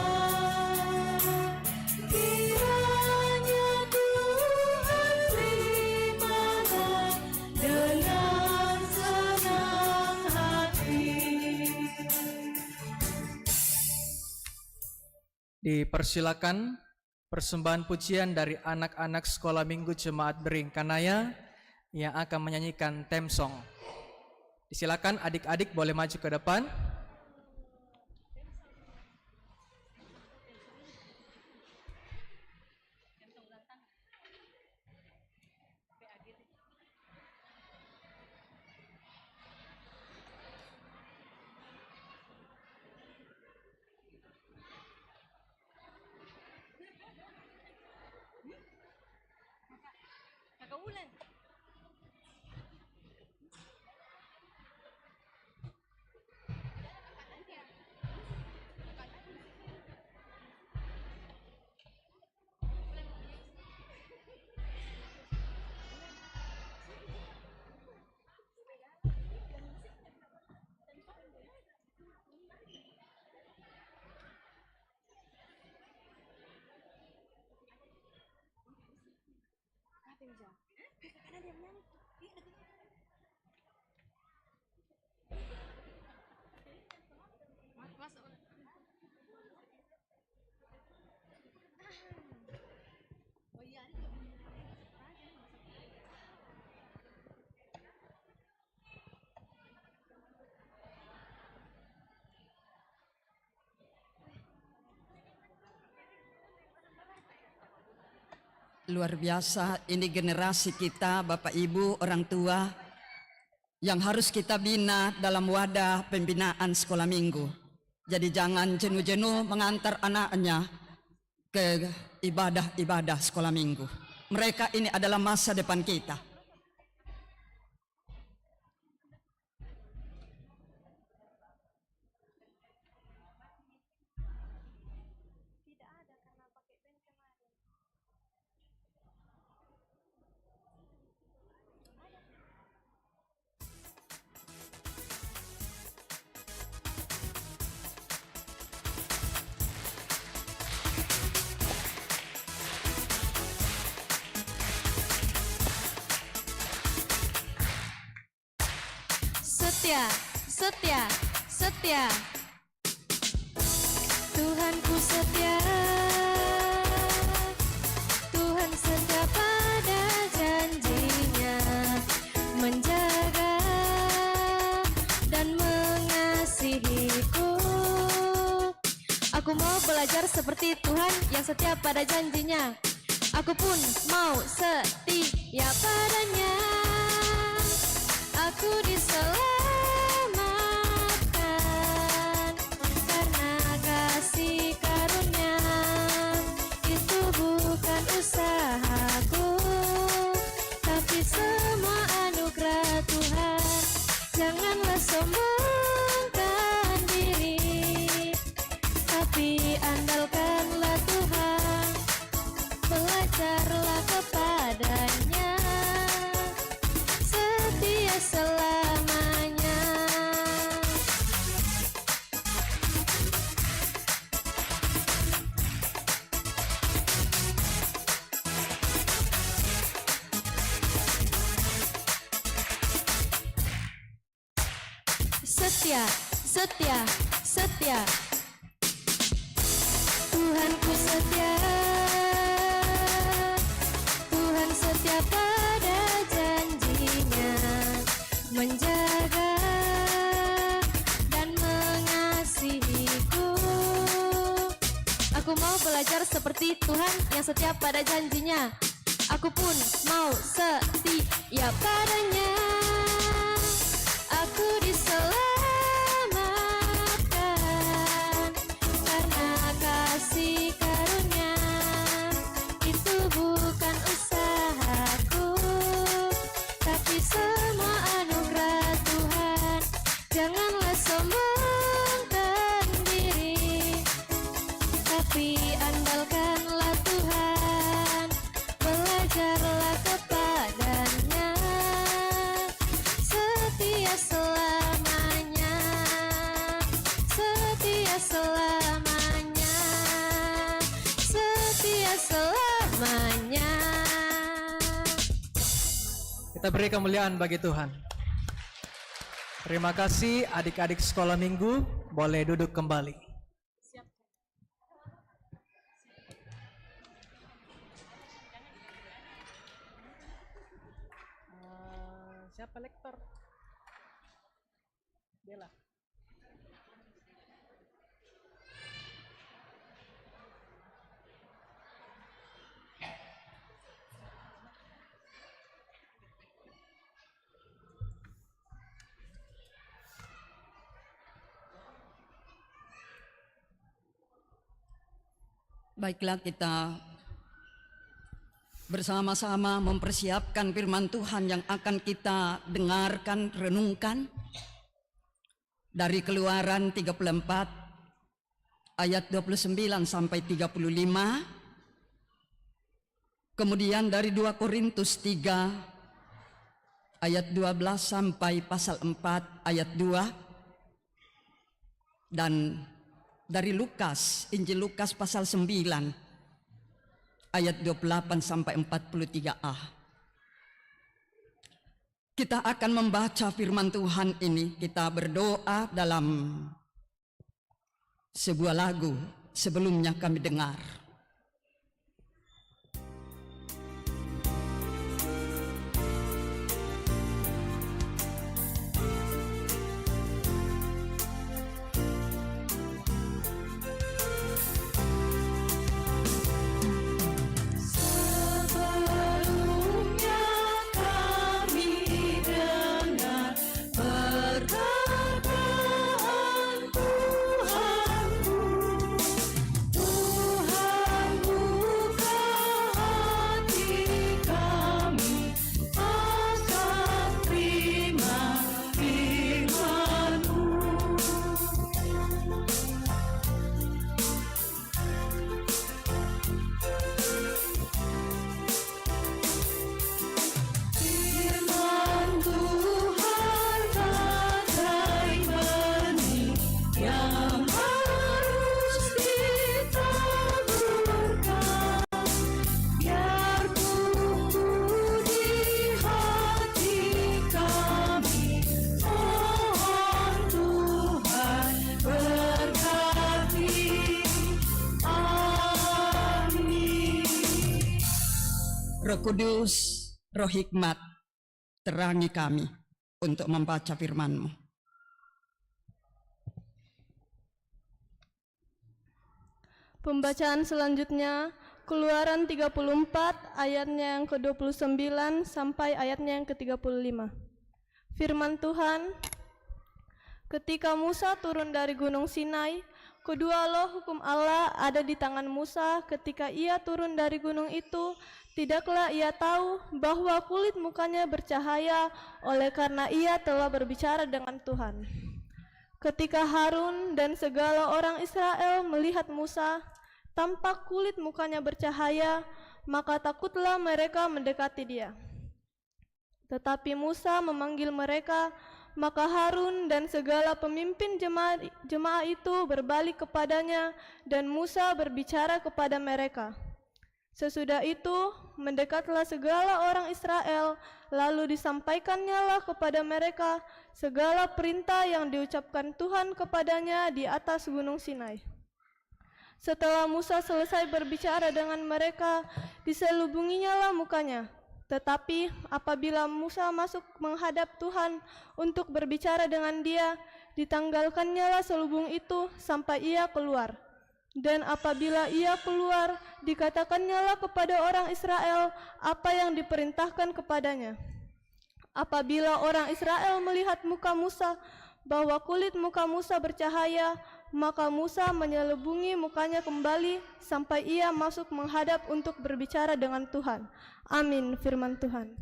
kiranya Tuhan terimalah dengan senang hati. Dipersilakan persembahan pujian dari anak-anak sekolah minggu Jemaat Bering Kanaya yang akan menyanyikan theme song. Disilakan adik-adik boleh maju ke depan. Luar biasa, ini generasi kita, Bapak Ibu, orang tua yang harus kita bina dalam wadah pembinaan sekolah minggu. Jadi jangan jenuh-jenuh mengantar anaknya ke ibadah-ibadah sekolah minggu. Mereka ini adalah masa depan kita. Setia, setia, setia. Tuhanku setia. Tuhan setia pada janjinya, menjaga dan mengasihiku. Aku mau belajar seperti Tuhan yang setia pada janjinya. Aku pun mau setia padanya. Aku diselamatkan karena kasih karunia. Itu bukan usahaku, tapi semua anugerah Tuhan. Janganlah sombongkan diri, tapi andalkanlah Tuhan. Belajarlah kepadanya, setia selamanya. Setia, setia, setia. Tuhanku setia. Tuhan setia pada janjinya, menjaga dan mengasihiku. Aku mau belajar seperti Tuhan yang setia pada janjinya. Aku pun mau setia padanya. Aku diselamatkan karena kasih karunia. Itu bukan usahaku, tapi semua anugerah Tuhan. Janganlah sombongkan diri, tapi andalkanlah Tuhan. Belajarlah kepadanya, setia selamanya, setia selamanya, setia selamanya. Kita beri kemuliaan bagi Tuhan. Terima kasih adik-adik sekolah minggu, boleh duduk kembali. Siapa lektor? Bella. Baiklah, kita bersama-sama mempersiapkan firman Tuhan yang akan kita dengarkan, renungkan dari Keluaran 34 ayat 29 sampai 35, kemudian dari 2 Korintus 3 ayat 12 sampai pasal 4 ayat 2, dan dari Lukas, Injil Lukas pasal 9 ayat 28 sampai 43a. Kita akan membaca firman Tuhan ini, kita berdoa dalam sebuah lagu sebelumnya kami dengar. Sebelumnya kami dengar perkataan Tuhanku. Tuhan buka hati kami akan terima firman-Mu. Firman Tuhan bagai benih yang harus ditaburkan, biar tumbuh di hati kami. Mohon Tuhan berkati. Amin. Roh Kudus, Roh Hikmat, terangi kami untuk membaca firman-Mu. Pembacaan selanjutnya Keluaran 34 ayatnya yang ke-29 sampai ayatnya yang ke-35. Firman Tuhan, ketika Musa turun dari Gunung Sinai, kedua loh hukum Allah ada di tangan Musa. Ketika ia turun dari gunung itu, tidaklah ia tahu bahwa kulit mukanya bercahaya oleh karena ia telah berbicara dengan Tuhan. Ketika Harun dan segala orang Israel melihat Musa, tampak kulit mukanya bercahaya, maka takutlah mereka mendekati dia. Tetapi Musa memanggil mereka, maka Harun dan segala pemimpin jemaah itu berbalik kepadanya, dan Musa berbicara kepada mereka. Sesudah itu, mendekatlah segala orang Israel, lalu disampaikannya lah kepada mereka segala perintah yang diucapkan Tuhan kepadanya di atas Gunung Sinai. Setelah Musa selesai berbicara dengan mereka, diselubunginya lah mukanya. Tetapi apabila Musa masuk menghadap Tuhan untuk berbicara dengan dia, ditanggalkannya lah selubung itu sampai ia keluar. Dan apabila ia keluar, dikatakannya lah kepada orang Israel apa yang diperintahkan kepadanya. Apabila orang Israel melihat muka Musa, bahwa kulit muka Musa bercahaya, maka Musa menyelubungi mukanya kembali sampai ia masuk menghadap untuk berbicara dengan Tuhan. Amin, firman Tuhan.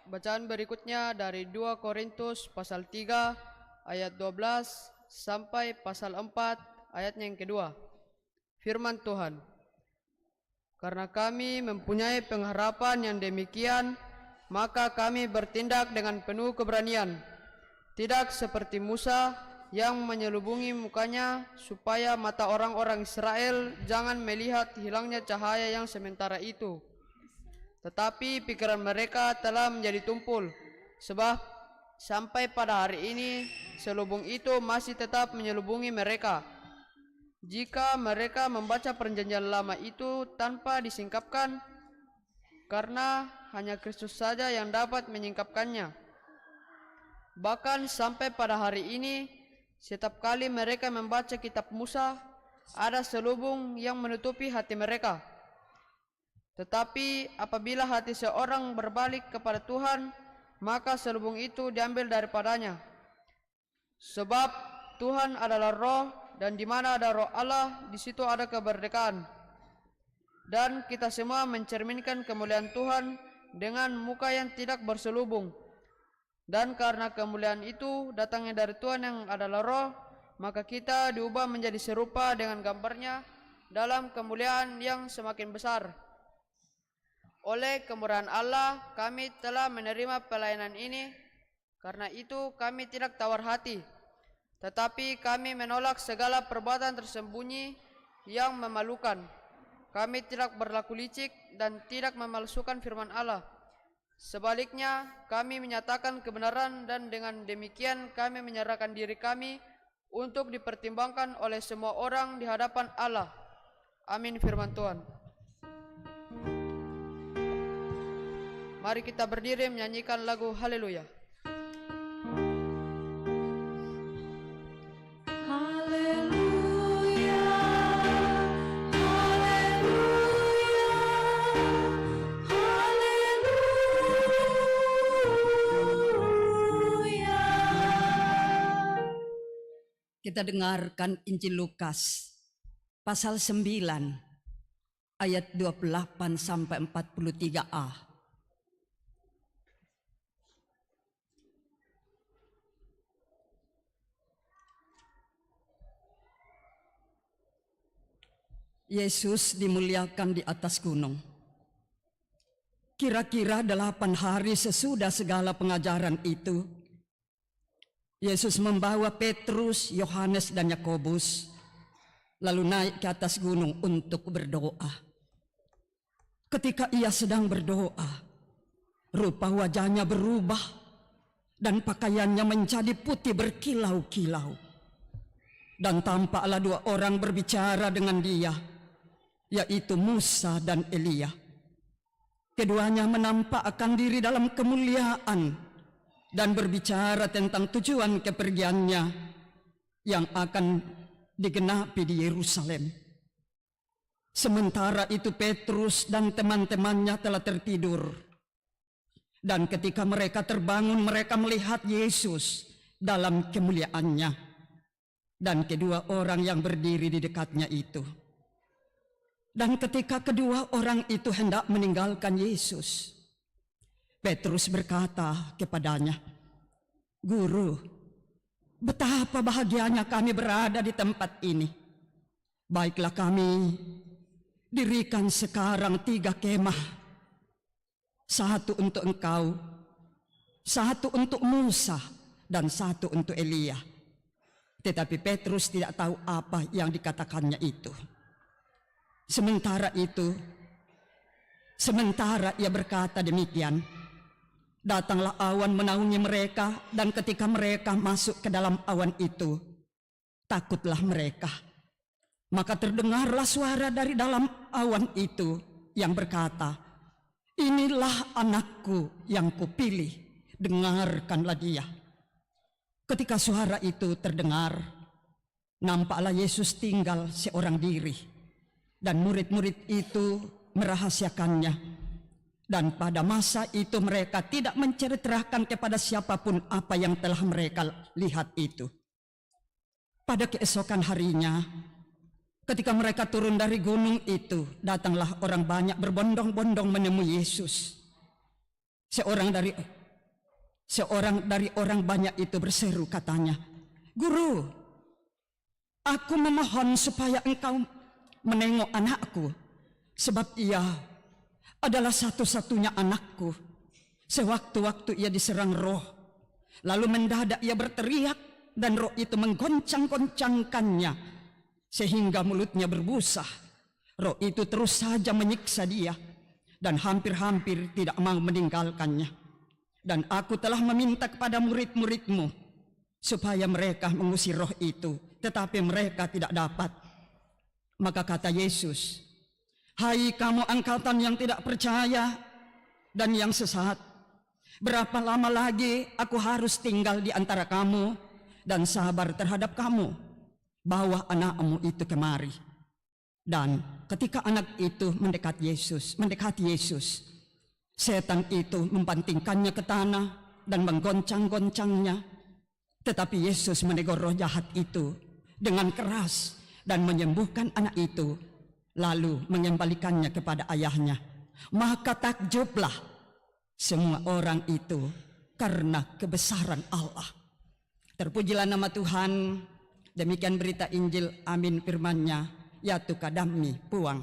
Bacaan berikutnya dari 2 Korintus pasal 3 ayat 12 sampai pasal 4 ayatnya yang kedua. Firman Tuhan, karena kami mempunyai pengharapan yang demikian, maka kami bertindak dengan penuh keberanian, tidak seperti Musa yang menyelubungi mukanya supaya mata orang-orang Israel jangan melihat hilangnya cahaya yang sementara itu. Tetapi pikiran mereka telah menjadi tumpul, sebab sampai pada hari ini selubung itu masih tetap menyelubungi mereka. Jika mereka membaca perjanjian lama itu tanpa disingkapkan, karena hanya Kristus saja yang dapat menyingkapkannya. Bahkan sampai pada hari ini, setiap kali mereka membaca kitab Musa, ada selubung yang menutupi hati mereka. Tetapi apabila hati seorang berbalik kepada Tuhan, maka selubung itu diambil daripadanya. Sebab Tuhan adalah roh, dan di mana ada roh Allah, di situ ada kemerdekaan. Dan kita semua mencerminkan kemuliaan Tuhan dengan muka yang tidak berselubung. Dan karena kemuliaan itu datangnya dari Tuhan yang adalah roh, maka kita diubah menjadi serupa dengan gambarnya dalam kemuliaan yang semakin besar. Oleh kemurahan Allah kami telah menerima pelayanan ini. Karena itu kami tidak tawar hati, tetapi kami menolak segala perbuatan tersembunyi yang memalukan. Kami tidak berlaku licik dan tidak memalsukan firman Allah. Sebaliknya, kami menyatakan kebenaran dan dengan demikian kami menyerahkan diri kami untuk dipertimbangkan oleh semua orang di hadapan Allah. Amin firman Tuhan. Mari kita berdiri menyanyikan lagu Haleluya. Haleluya, haleluya, haleluya. Kita dengarkan Injil Lukas pasal 9 ayat 28 sampai 43a. Yesus dimuliakan di atas gunung. Kira-kira 8 hari sesudah segala pengajaran itu, Yesus membawa Petrus, Yohanes, dan Yakobus, lalu naik ke atas gunung untuk berdoa. Ketika ia sedang berdoa, rupa wajahnya berubah dan pakaiannya menjadi putih berkilau-kilau. Dan tampaklah 2 orang berbicara dengan dia, yaitu Musa dan Elia. Keduanya menampakkan diri dalam kemuliaan dan berbicara tentang tujuan kepergiannya yang akan digenapi di Yerusalem. Sementara itu Petrus dan teman-temannya telah tertidur. Dan ketika mereka terbangun, mereka melihat Yesus dalam kemuliaannya dan kedua orang yang berdiri di dekatnya itu. Dan ketika kedua orang itu hendak meninggalkan Yesus, Petrus berkata kepadanya, "Guru, betapa bahagianya kami berada di tempat ini. Baiklah kami dirikan sekarang 3 kemah. 1 untuk engkau, 1 untuk Musa, dan 1 untuk Elia." Tetapi Petrus tidak tahu apa yang dikatakannya itu. Sementara ia berkata demikian, datanglah awan menaungi mereka, dan ketika mereka masuk ke dalam awan itu, takutlah mereka. Maka terdengarlah suara dari dalam awan itu yang berkata, "Inilah anakku yang kupilih, dengarkanlah dia." Ketika suara itu terdengar, nampaklah Yesus tinggal seorang diri. Dan murid-murid itu merahasiakannya. Dan pada masa itu mereka tidak menceritakan kepada siapapun apa yang telah mereka lihat itu. Pada keesokan harinya, ketika mereka turun dari gunung itu, datanglah orang banyak berbondong-bondong menemui Yesus. Seorang dari orang banyak itu berseru, katanya, "Guru, aku memohon supaya engkau menengok anakku, sebab ia adalah satu-satunya anakku. Sewaktu-waktu ia diserang roh, lalu mendadak ia berteriak, dan roh itu menggoncang-goncangkannya, sehingga mulutnya berbusa. Roh itu terus saja menyiksa dia, dan hampir-hampir tidak mau meninggalkannya. Dan aku telah meminta kepada murid-muridmu, supaya mereka mengusir roh itu, tetapi mereka tidak dapat." Maka kata Yesus, "Hai kamu angkatan yang tidak percaya dan yang sesat, berapa lama lagi aku harus tinggal di antara kamu dan sabar terhadap kamu? Bawa anakmu itu kemari." Dan ketika anak itu mendekati Yesus, setan itu membantingkannya ke tanah dan menggoncang-goncangnya. Tetapi Yesus menegur roh jahat itu dengan keras dan menyembuhkan anak itu, lalu mengembalikannya kepada ayahnya. Maka takjublah semua orang itu karena kebesaran Allah. Terpujilah nama Tuhan. Demikian berita Injil, amin firman-Nya. Ya tukadami puang.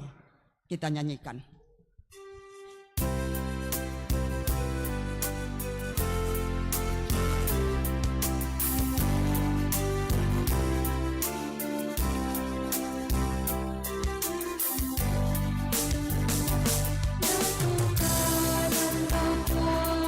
Kita nyanyikan. Engkau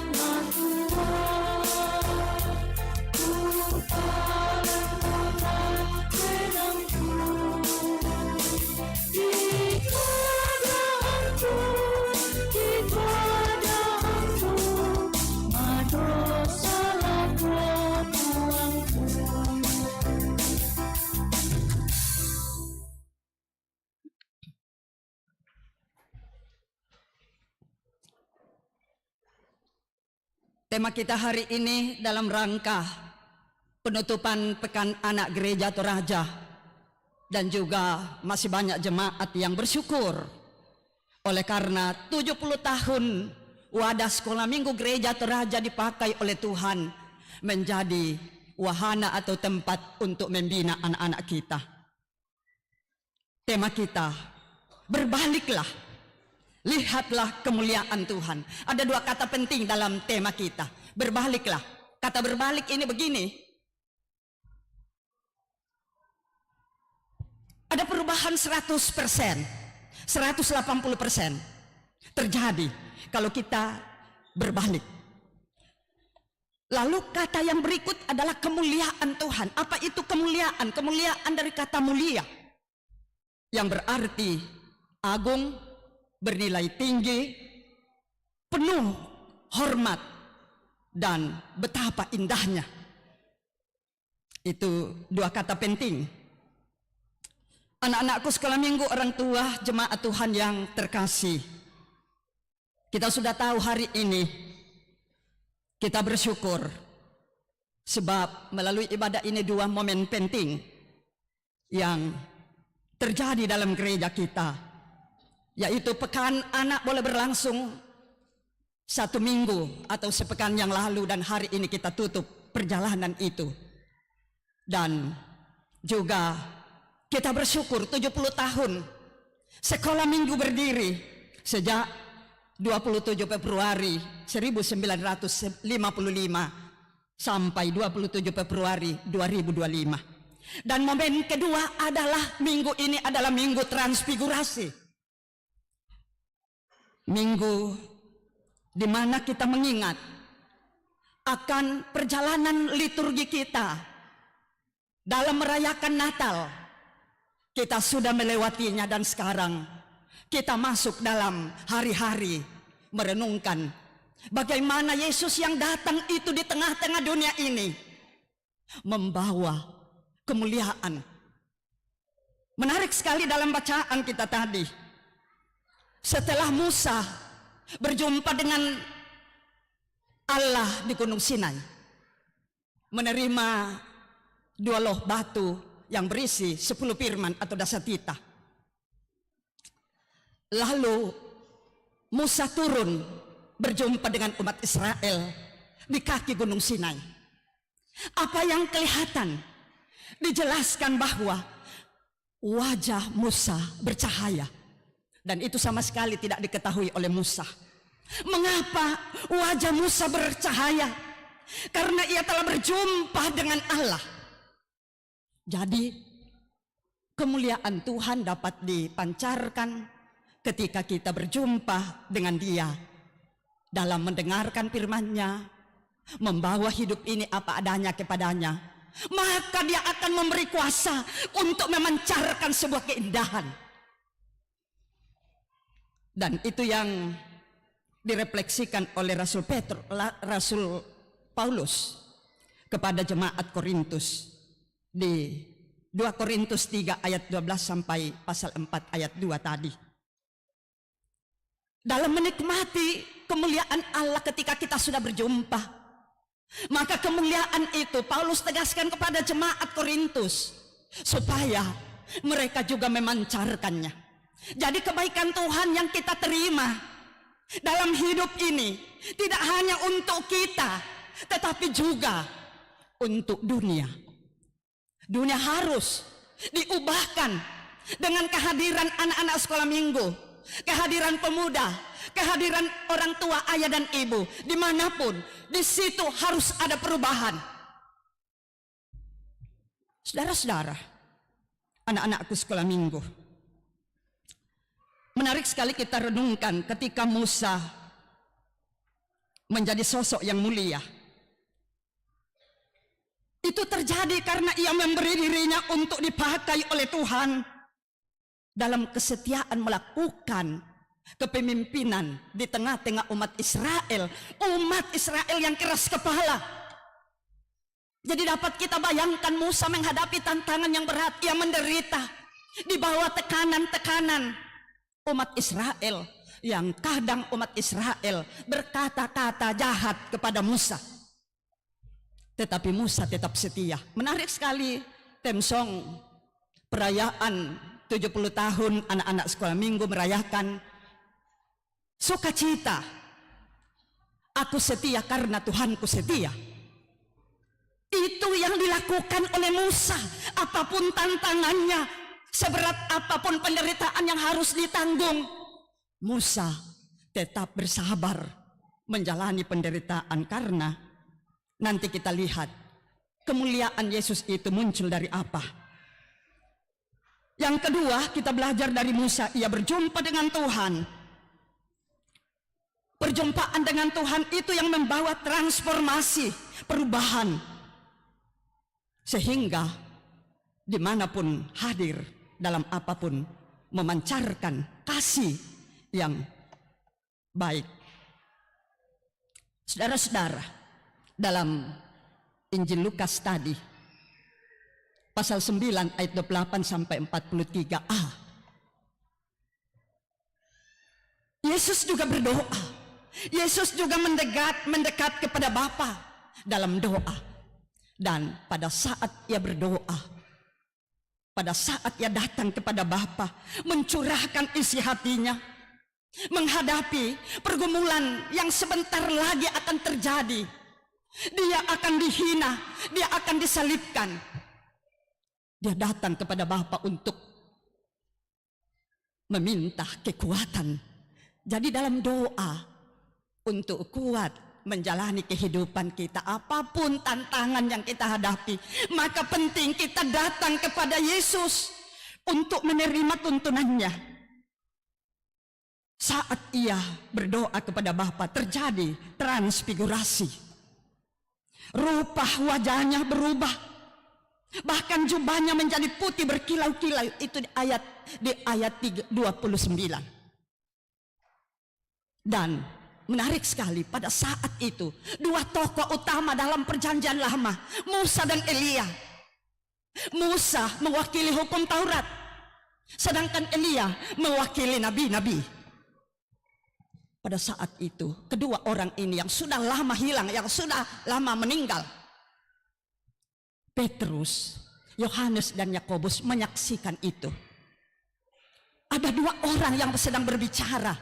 Tema kita hari ini dalam rangka penutupan Pekan Anak Gereja Toraja, dan juga masih banyak jemaat yang bersyukur oleh karena 70 tahun wadah sekolah minggu Gereja Toraja dipakai oleh Tuhan menjadi wahana atau tempat untuk membina anak-anak kita. Tema kita, berbaliklah. Lihatlah kemuliaan Tuhan. Ada dua kata penting dalam tema kita. Berbaliklah. Kata berbalik ini begini. Ada perubahan 100%, 180% terjadi kalau kita berbalik. Lalu kata yang berikut adalah kemuliaan Tuhan. Apa itu kemuliaan? Kemuliaan dari kata mulia, yang berarti agung, bernilai tinggi, penuh hormat, dan betapa indahnya. Itu dua kata penting. Anak-anakku sekolah minggu, orang tua, jemaat Tuhan yang terkasih, kita sudah tahu hari ini kita bersyukur sebab melalui ibadah ini dua momen penting yang terjadi dalam gereja kita, yaitu Pekan Anak boleh berlangsung 1 minggu atau sepekan yang lalu, dan hari ini kita tutup perjalanan itu. Dan juga kita bersyukur 70 tahun sekolah minggu berdiri sejak 27 Februari 1955 sampai 27 Februari 2025. Dan momen kedua adalah minggu ini adalah minggu transfigurasi. Minggu di mana kita mengingat akan perjalanan liturgi kita dalam merayakan Natal. Kita sudah melewatinya dan sekarang kita masuk dalam hari-hari merenungkan bagaimana Yesus yang datang itu di tengah-tengah dunia ini membawa kemuliaan. Menarik sekali dalam bacaan kita tadi. Setelah Musa berjumpa dengan Allah di Gunung Sinai, menerima 2 loh batu yang berisi 10 firman atau dasatita. Lalu Musa turun berjumpa dengan umat Israel di kaki Gunung Sinai. Apa yang kelihatan? Dijelaskan bahwa wajah Musa bercahaya. Dan itu sama sekali tidak diketahui oleh Musa. Mengapa wajah Musa bercahaya? Karena ia telah berjumpa dengan Allah. Jadi kemuliaan Tuhan dapat dipancarkan ketika kita berjumpa dengan Dia dalam mendengarkan firman-Nya, membawa hidup ini apa adanya kepadanya. Maka Dia akan memberi kuasa untuk memancarkan sebuah keindahan. Dan itu yang direfleksikan oleh Rasul Paulus kepada jemaat Korintus di 2 Korintus 3 ayat 12 sampai pasal 4 ayat 2 tadi. Dalam menikmati kemuliaan Allah ketika kita sudah berjumpa, maka kemuliaan itu Paulus tegaskan kepada jemaat Korintus supaya mereka juga memancarkannya. Jadi kebaikan Tuhan yang kita terima dalam hidup ini tidak hanya untuk kita, tetapi juga untuk dunia. Dunia harus diubahkan dengan kehadiran anak-anak sekolah minggu, kehadiran pemuda, kehadiran orang tua, ayah dan ibu. Dimanapun, di situ harus ada perubahan. Saudara-saudara, anak-anakku sekolah minggu, menarik sekali kita renungkan ketika Musa menjadi sosok yang mulia. Itu terjadi karena ia memberi dirinya untuk dipakai oleh Tuhan dalam kesetiaan melakukan kepemimpinan di tengah-tengah umat Israel yang keras kepala. Jadi dapat kita bayangkan Musa menghadapi tantangan yang berat, ia menderita di bawah tekanan-tekanan umat Israel yang kadang umat Israel berkata-kata jahat kepada Musa. Tetapi Musa tetap setia. Menarik sekali temsong perayaan 70 tahun anak-anak sekolah minggu merayakan sukacita. Aku setia karena Tuhanku setia. Itu yang dilakukan oleh Musa. Apapun tantangannya, seberat apapun penderitaan yang harus ditanggung, Musa tetap bersabar menjalani penderitaan. Karena nanti kita lihat kemuliaan Yesus itu muncul dari apa. Yang kedua, kita belajar dari Musa, ia berjumpa dengan Tuhan. Perjumpaan dengan Tuhan itu yang membawa transformasi, perubahan, sehingga dimanapun hadir, dalam apapun memancarkan kasih yang baik. Saudara-saudara, dalam Injil Lukas tadi, pasal 9 ayat 28 sampai 43a, Yesus juga berdoa. Yesus juga mendekat kepada Bapa dalam doa. Dan pada saat ia berdoa, pada saat ia datang kepada Bapa, mencurahkan isi hatinya, menghadapi pergumulan yang sebentar lagi akan terjadi. Dia akan dihina, dia akan disalibkan. Dia datang kepada Bapa untuk meminta kekuatan. Jadi dalam doa, untuk kuat menjalani kehidupan kita, apapun tantangan yang kita hadapi, maka penting kita datang kepada Yesus untuk menerima tuntunannya. Saat ia berdoa kepada Bapa, terjadi transfigurasi. Rupa wajahnya berubah, bahkan jubahnya menjadi putih berkilau-kilau. Itu di ayat 29. Dan menarik sekali, pada saat itu dua tokoh utama dalam perjanjian lama, Musa dan Elia. Musa mewakili hukum Taurat, sedangkan Elia mewakili nabi-nabi. Pada saat itu kedua orang ini yang sudah lama hilang, yang sudah lama meninggal, Petrus, Yohanes dan Yakobus menyaksikan itu. Ada dua orang yang sedang berbicara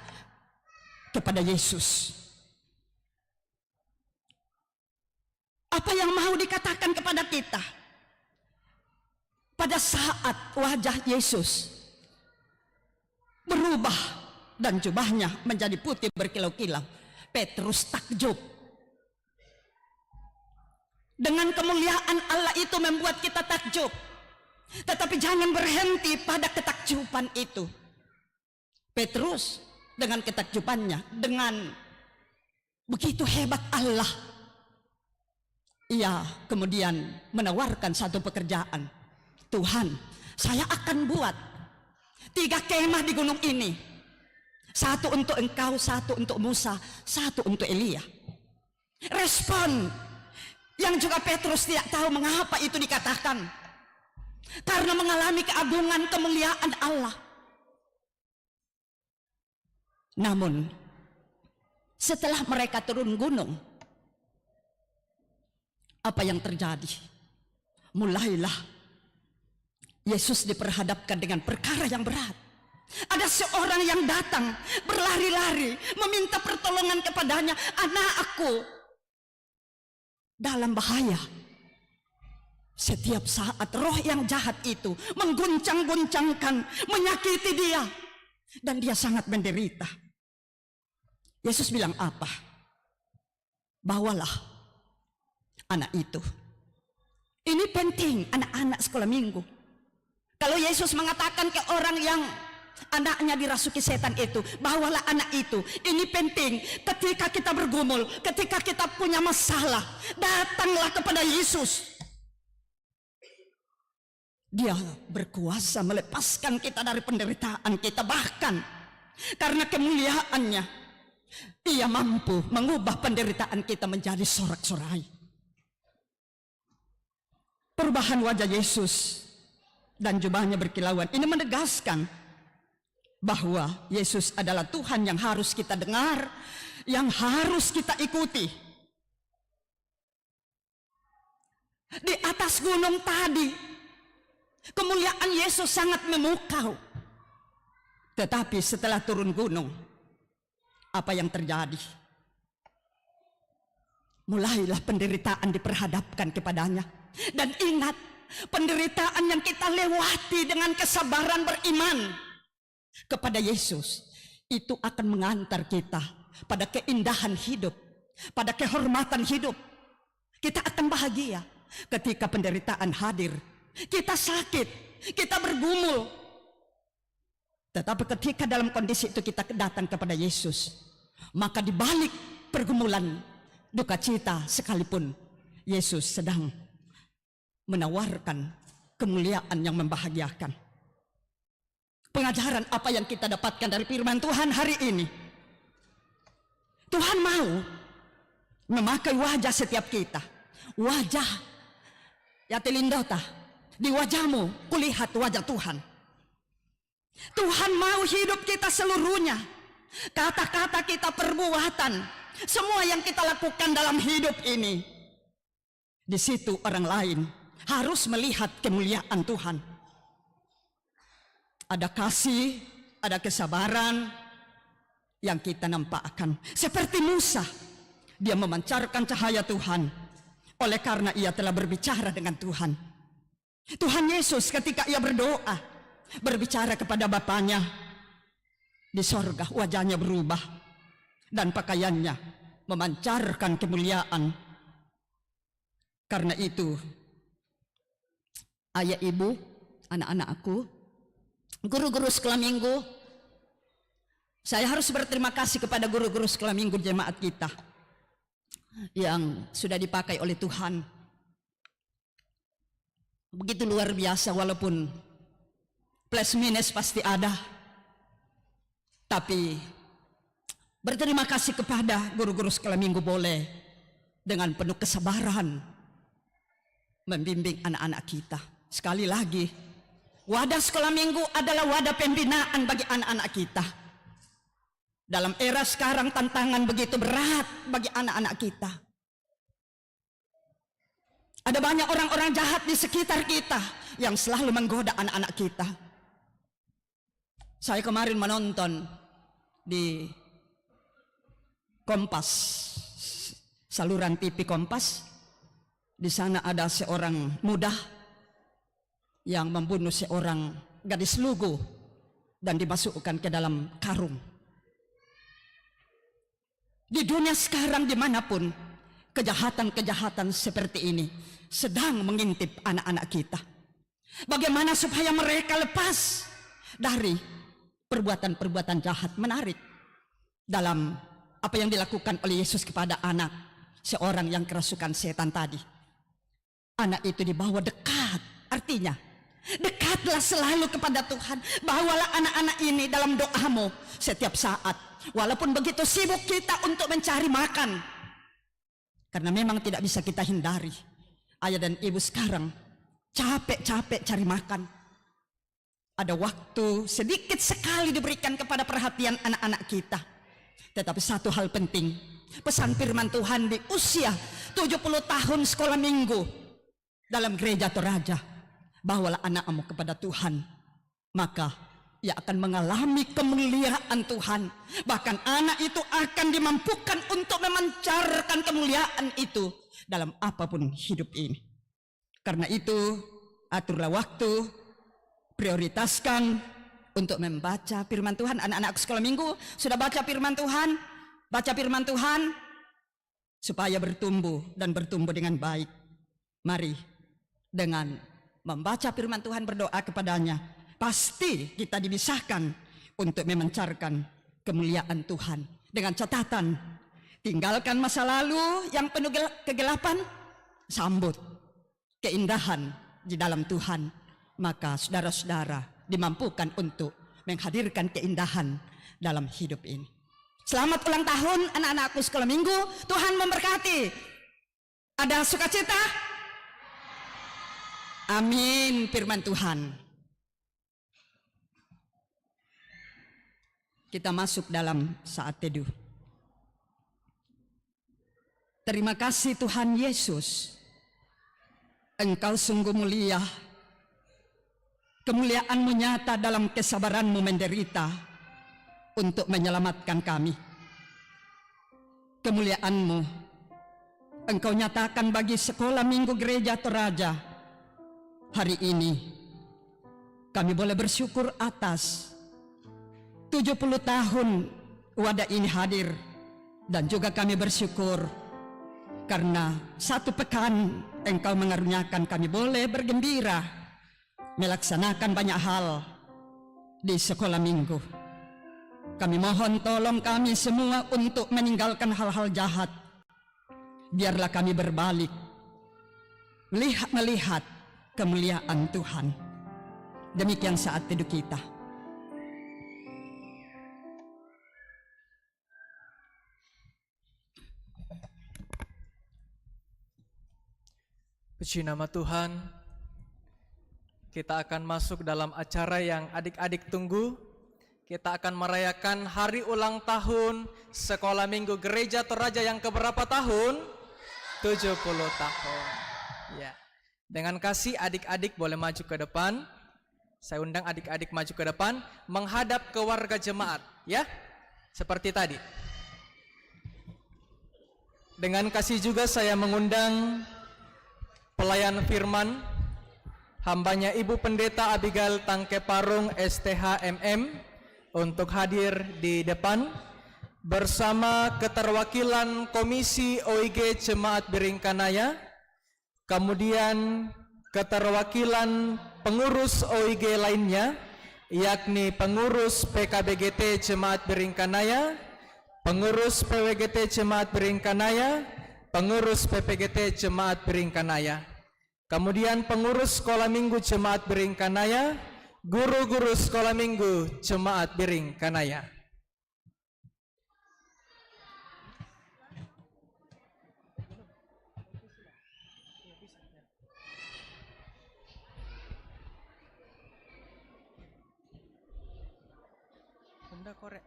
kepada Yesus. Apa yang mau dikatakan kepada kita? Pada saat wajah Yesus berubah dan jubahnya menjadi putih berkilau-kilau, Petrus takjub. Dengan kemuliaan Allah itu membuat kita takjub. Tetapi jangan berhenti pada ketakjuban itu. Petrus dengan ketakjubannya, dengan begitu hebat Allah, ia kemudian menawarkan satu pekerjaan. Tuhan, saya akan buat 3 kemah di gunung ini. Satu untuk engkau, satu untuk Musa, satu untuk Elia. Respon yang juga Petrus tidak tahu mengapa itu dikatakan. Karena mengalami keagungan kemuliaan Allah. Namun setelah mereka turun gunung, apa yang terjadi? Mulailah Yesus diperhadapkan dengan perkara yang berat. Ada seorang yang datang berlari-lari meminta pertolongan kepadanya. Anakku dalam bahaya. Setiap saat roh yang jahat itu mengguncang-guncangkan, menyakiti dia, dan dia sangat menderita. Yesus bilang apa? Bawalah anak itu. Ini penting, anak-anak sekolah minggu. Kalau Yesus mengatakan ke orang yang anaknya dirasuki setan itu, bawalah anak itu. Ini penting. Ketika kita bergumul, ketika kita punya masalah, datanglah kepada Yesus. Dia berkuasa melepaskan kita dari penderitaan kita. Bahkan karena kemuliaannya, ia mampu mengubah penderitaan kita menjadi sorak-sorai. Perubahan wajah Yesus dan jubahnya berkilauan ini menegaskan bahwa Yesus adalah Tuhan yang harus kita dengar, yang harus kita ikuti. Di atas gunung tadi, kemuliaan Yesus sangat memukau. Tetapi setelah turun gunung, apa yang terjadi? Mulailah penderitaan diperhadapkan kepadanya. Dan ingat, penderitaan yang kita lewati dengan kesabaran beriman kepada Yesus, itu akan mengantar kita pada keindahan hidup, pada kehormatan hidup. Kita akan bahagia ketika penderitaan hadir. Kita sakit, kita bergumul. Tetapi ketika dalam kondisi itu kita datang kepada Yesus, maka di balik pergumulan, duka cita sekalipun, Yesus sedang menawarkan kemuliaan yang membahagiakan. Pengajaran apa yang kita dapatkan dari firman Tuhan hari ini? Tuhan mau memakai wajah setiap kita. Wajah ya telindota, di wajahmu kulihat wajah Tuhan. Tuhan mau hidup kita seluruhnya. Kata-kata kita, perbuatan, semua yang kita lakukan dalam hidup ini, di situ orang lain harus melihat kemuliaan Tuhan. Ada kasih, ada kesabaran yang kita nampakkan. Seperti Musa, dia memancarkan cahaya Tuhan oleh karena ia telah berbicara dengan Tuhan. Tuhan Yesus ketika ia berdoa, berbicara kepada Bapanya, di sorga wajahnya berubah dan pakaiannya memancarkan kemuliaan. Karena itu, ayah, ibu, anak-anakku, guru-guru sekolah minggu, saya harus berterima kasih kepada guru-guru sekolah minggu jemaat kita yang sudah dipakai oleh Tuhan. Begitu luar biasa, walaupun plus minus pasti ada. Tapi berterima kasih kepada guru-guru sekolah minggu boleh dengan penuh kesabaran membimbing anak-anak kita. Sekali lagi, wadah sekolah minggu adalah wadah pembinaan bagi anak-anak kita. Dalam era sekarang tantangan begitu berat bagi anak-anak kita. Ada banyak orang-orang jahat di sekitar kita yang selalu menggoda anak-anak kita. Saya kemarin menonton di Kompas, saluran TV Kompas. Di sana ada seorang muda yang membunuh seorang gadis lugu dan dimasukkan ke dalam karung. Di dunia sekarang dimanapun, kejahatan-kejahatan seperti ini sedang mengintip anak-anak kita. Bagaimana supaya mereka lepas dari perbuatan-perbuatan jahat? Menarik dalam apa yang dilakukan oleh Yesus kepada anak seorang yang kerasukan setan tadi. Anak itu dibawa dekat, artinya dekatlah selalu kepada Tuhan. Bawalah anak-anak ini dalam doamu setiap saat, walaupun begitu sibuk kita untuk mencari makan, karena memang tidak bisa kita hindari. Ayah dan ibu sekarang capek-capek cari makan. Ada waktu sedikit sekali diberikan kepada perhatian anak-anak kita. Tetapi satu hal penting, pesan firman Tuhan di usia 70 tahun sekolah minggu dalam gereja Toraja, bawalah anakmu kepada Tuhan, maka ia akan mengalami kemuliaan Tuhan. Bahkan anak itu akan dimampukan untuk memancarkan kemuliaan itu dalam apapun hidup ini. Karena itu, aturlah waktu, prioritaskan untuk membaca firman Tuhan. Anak-anak sekolah minggu sudah baca firman Tuhan? Baca firman Tuhan supaya bertumbuh dan bertumbuh dengan baik. Mari dengan membaca firman Tuhan, berdoa kepadanya, pasti kita dipisahkan untuk memancarkan kemuliaan Tuhan. Dengan catatan, tinggalkan masa lalu yang penuh kegelapan, sambut keindahan di dalam Tuhan. Maka saudara-saudara dimampukan untuk menghadirkan keindahan dalam hidup ini. Selamat ulang tahun anak-anakku sekolah minggu. Tuhan memberkati. Ada sukacita? Amin. Firman Tuhan. Kita masuk dalam saat teduh. Terima kasih Tuhan Yesus. Engkau sungguh mulia. Kemuliaan-Mu nyata dalam kesabaran-Mu menderita untuk menyelamatkan kami. Kemuliaan-Mu Engkau nyatakan bagi sekolah minggu gereja Toraja. Hari ini kami boleh bersyukur atas 70 tahun wadah ini hadir. Dan juga kami bersyukur karena 1 pekan Engkau mengaruniakan kami boleh bergembira melaksanakan banyak hal di sekolah minggu. Kami mohon tolong kami semua untuk meninggalkan hal-hal jahat. Biarlah kami berbalik melihat kemuliaan Tuhan. Demikian saat teduh kita. Puji nama Tuhan. Kita akan masuk dalam acara yang adik-adik tunggu. Kita akan merayakan hari ulang tahun Sekolah Minggu Gereja Toraja yang keberapa tahun? 70 tahun. Ya. Dengan kasih adik-adik boleh maju ke depan. Saya undang adik-adik maju ke depan menghadap ke warga jemaat, ya. Seperti tadi. Dengan kasih juga saya mengundang pelayan firman, hambanya Ibu Pendeta Abigail Tangke Parung STH MM untuk hadir di depan bersama keterwakilan Komisi OIG Jemaat Biringkanaya, kemudian keterwakilan pengurus OIG lainnya, yakni pengurus PKBGT Jemaat Biringkanaya, pengurus PWGT Jemaat Biringkanaya, pengurus PPGT Jemaat Biringkanaya, kemudian pengurus Sekolah Minggu Jemaat Biringkanaya, guru-guru Sekolah Minggu Jemaat Biringkanaya. Bunda korek.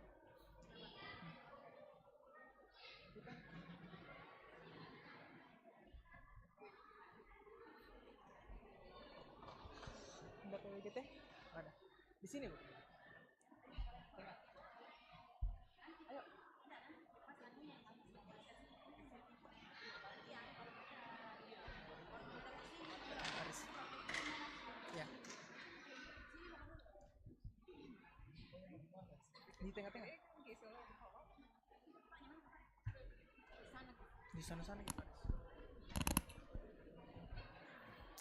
Bunda PWGT ada di sini, Bu. Ayo. Ya. Di tengah-tengah. Di sana-sana.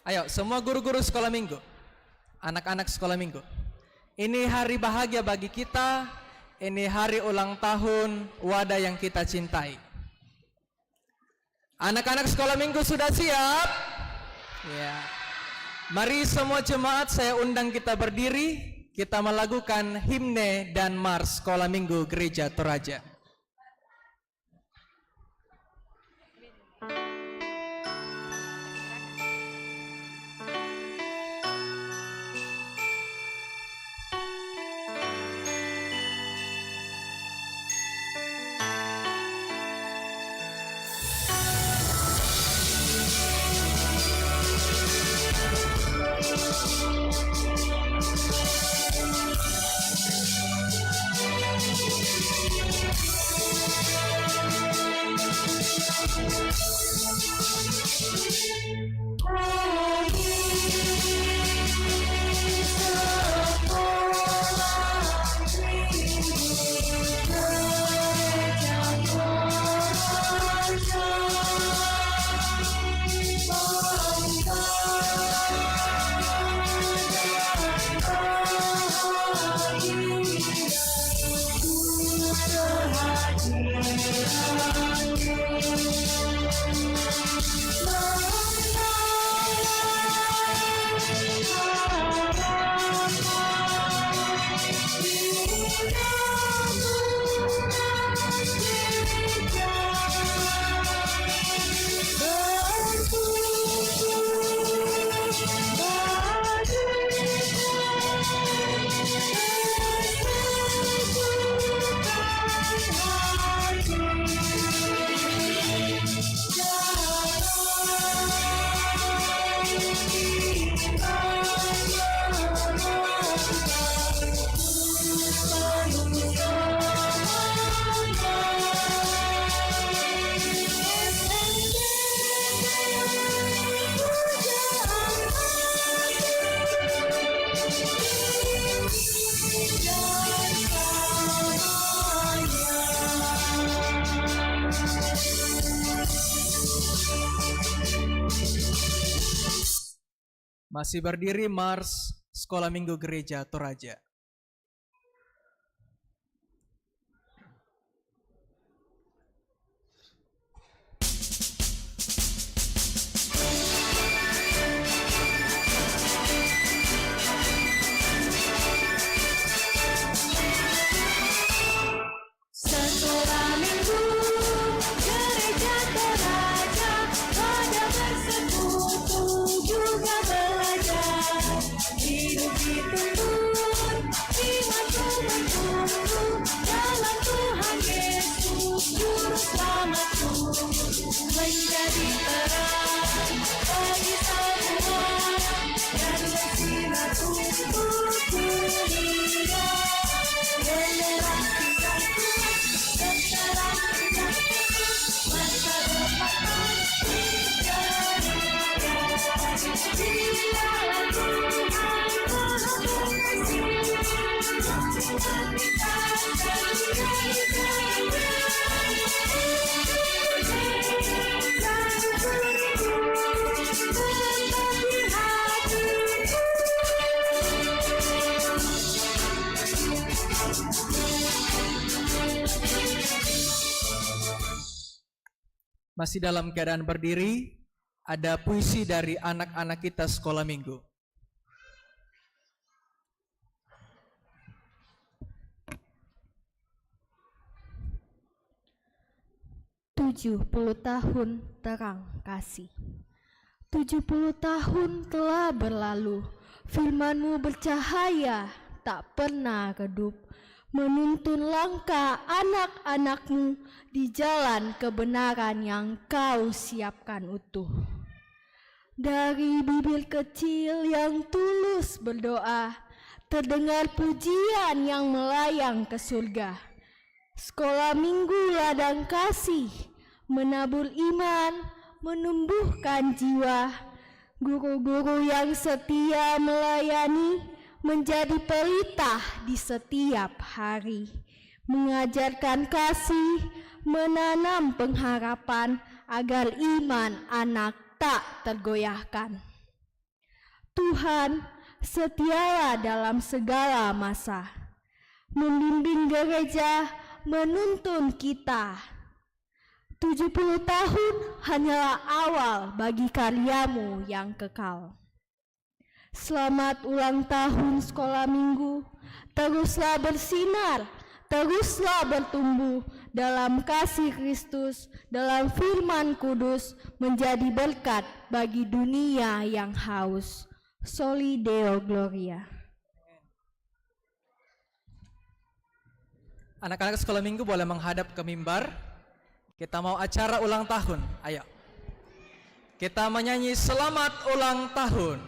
Ayo, semua guru-guru sekolah minggu, anak-anak sekolah minggu. Ini hari bahagia bagi kita. Ini hari ulang tahun wadah yang kita cintai. Anak-anak sekolah minggu sudah siap? Ya. Mari semua jemaat saya undang kita berdiri. Kita melakukan himne dan mars Sekolah Minggu Gereja Toraja. Masih berdiri Mars Sekolah Minggu Gereja Toraja. Sekolah Minggu Gereja Toraja, pada bersekutu juga belajar. Hidup dituntun, iman bertumbuh dalam Tuhan Yesus, Juru Selamatku. Menjadi terang bagi semua dan bersinar untuk dunia. Menerang tingkahku dan terang tingkahku, masa depan dijaga. Dialah Tuhan Maha Masih dalam keadaan berdiri, ada puisi dari anak-anak kita sekolah minggu. Tujuh 70 tahun terang kasih. 70 tahun telah berlalu, firman-Mu bercahaya, tak pernah redup, menuntun langkah anak-anak-Mu di jalan kebenaran yang Kau siapkan utuh. Dari bibir kecil yang tulus berdoa, terdengar pujian yang melayang ke surga. Sekolah minggu ladang kasih, menabur iman, menumbuhkan jiwa. Guru-guru yang setia melayani, menjadi pelita di setiap hari. Mengajarkan kasih, menanam pengharapan agar iman anak tak tergoyahkan. Tuhan setialah dalam segala masa, membimbing gereja, menuntun kita. 70 tahun hanyalah awal bagi karya-Mu yang kekal. Selamat ulang tahun sekolah minggu, teruslah bersinar, teruslah bertumbuh dalam kasih Kristus, dalam firman kudus, menjadi berkat bagi dunia yang haus. Soli Deo Gloria. Anak-anak sekolah minggu boleh menghadap ke mimbar. Kita mau acara ulang tahun. Ayo. Kita menyanyi selamat ulang tahun.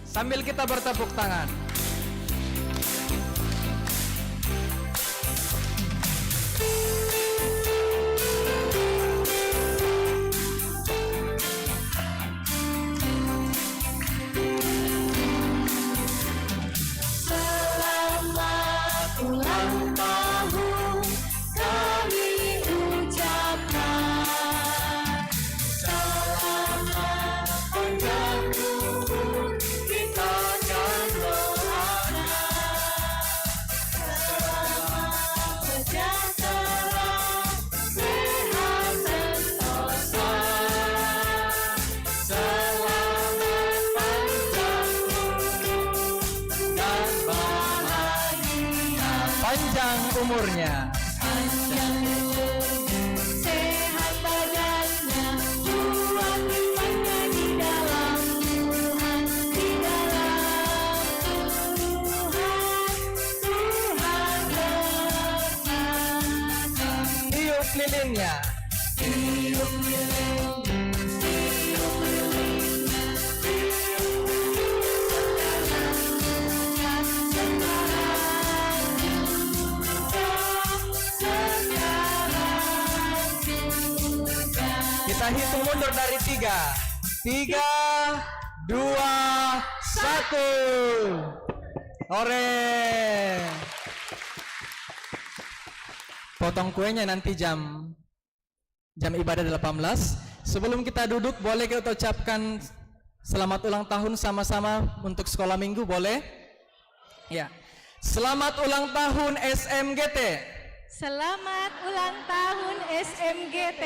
Sambil kita bertepuk tangan. Selamat ulang tahun kami ucapkan. Selamat panjang umur kita dan doakan. Selamat sejahtera, sehat sentosa. Selamat panjang umur dan bahagia. Panjang umurnya. Panjang umurnya, sehat badannya, kuat imannya di dalam Tuhan, di dalam Tuhan, Tuhan berkata. Tiup lilinnya. Tiup lilinnya, tiup lilinnya, tiup lilinnya, sekarang juga, sekarang juga. Kita hitung mundur dari 3, 3, 2, 1. Ore. Potong kuenya nanti jam ibadah 18. Sebelum kita duduk, boleh kita ucapkan selamat ulang tahun sama-sama untuk sekolah minggu, boleh? Ya. Selamat ulang tahun SMGT. Selamat ulang tahun SMGT.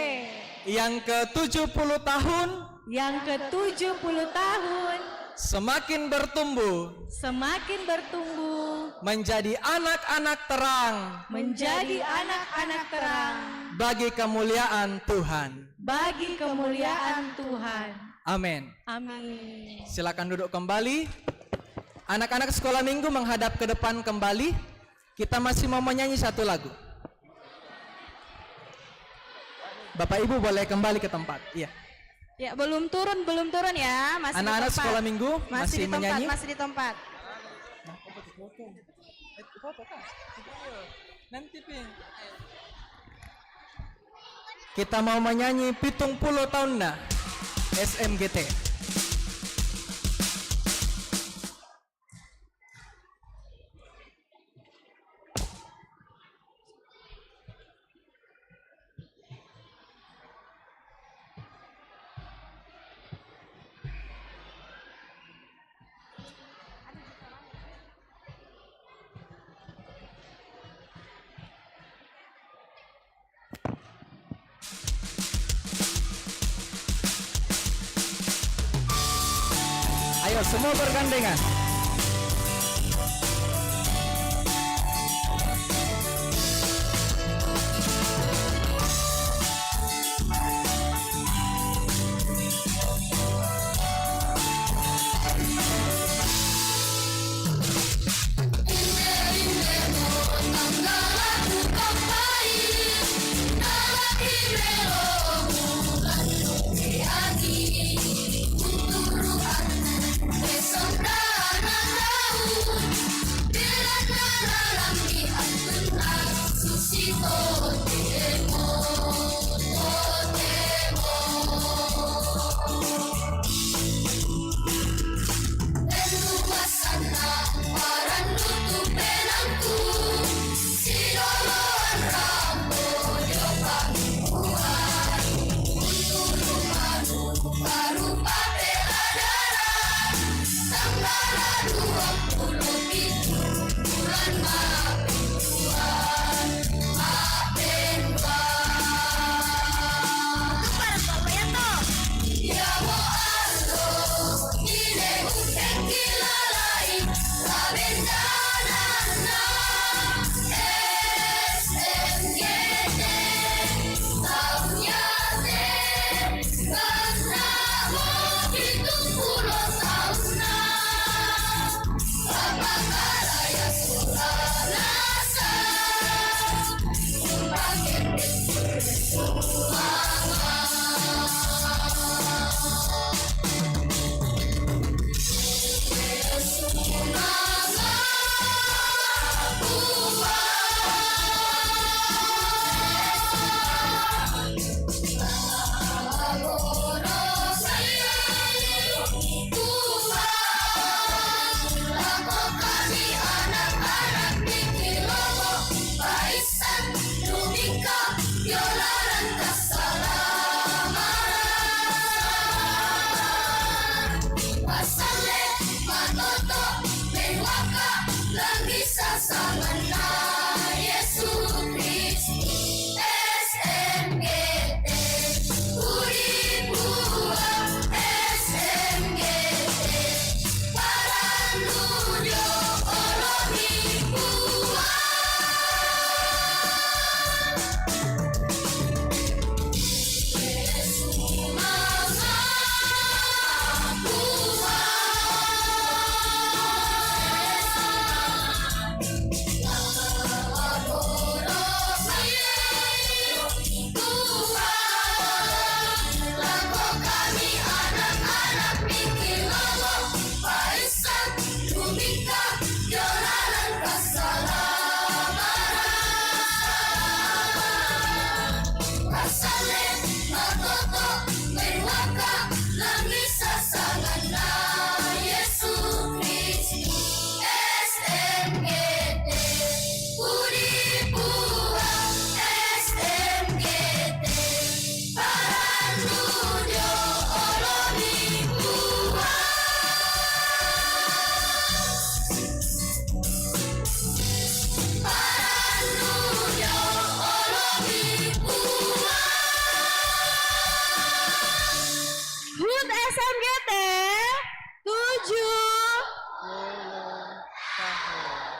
Yang ke-70 tahun. Yang ke-70 tahun. Semakin bertumbuh. Semakin bertumbuh. Menjadi anak-anak terang. Menjadi anak-anak terang. Bagi kemuliaan Tuhan. Bagi kemuliaan Tuhan. Amin. Amin. Silakan duduk kembali. Anak-anak sekolah minggu menghadap ke depan kembali. Kita masih mau menyanyi satu lagu. Bapak Ibu boleh kembali ke tempat. Iya. Ya, belum turun ya, masih Anak-anak di tempat. sekolah minggu masih di tempat, menyanyi. masih di tempat. Kita mau menyanyi 70 tahun dah SMGT. Ayo semua bergandengan. Sombra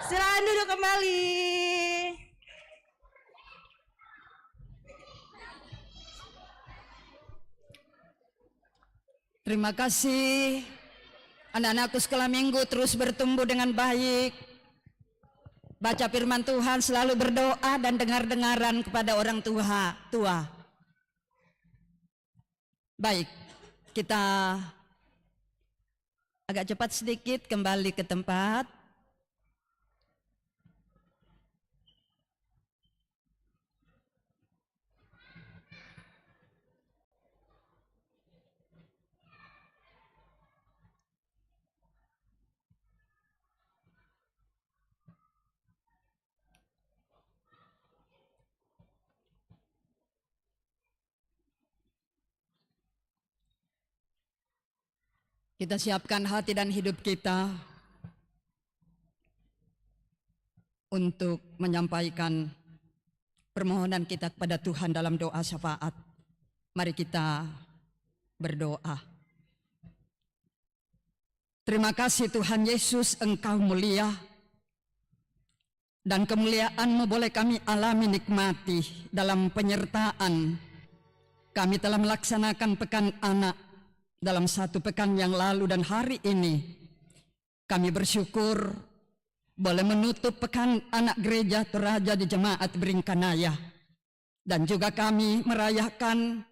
Silakan duduk kembali. Terima kasih. Anak-anakku sekolah minggu terus bertumbuh dengan baik. Baca firman Tuhan, selalu berdoa dan dengar-dengaran kepada orang tua. Baik, kita agak cepat sedikit kembali ke tempat. Kita siapkan hati dan hidup kita untuk menyampaikan permohonan kita kepada Tuhan dalam doa syafaat. Mari kita berdoa. Terima kasih Tuhan Yesus, Engkau mulia, dan kemuliaan-Mu boleh kami alami nikmati dalam penyertaan. Kami telah melaksanakan pekan anak dalam satu pekan yang lalu dan hari ini kami bersyukur boleh menutup pekan anak gereja Toraja di Jemaat Beringkanaya, dan juga kami merayakan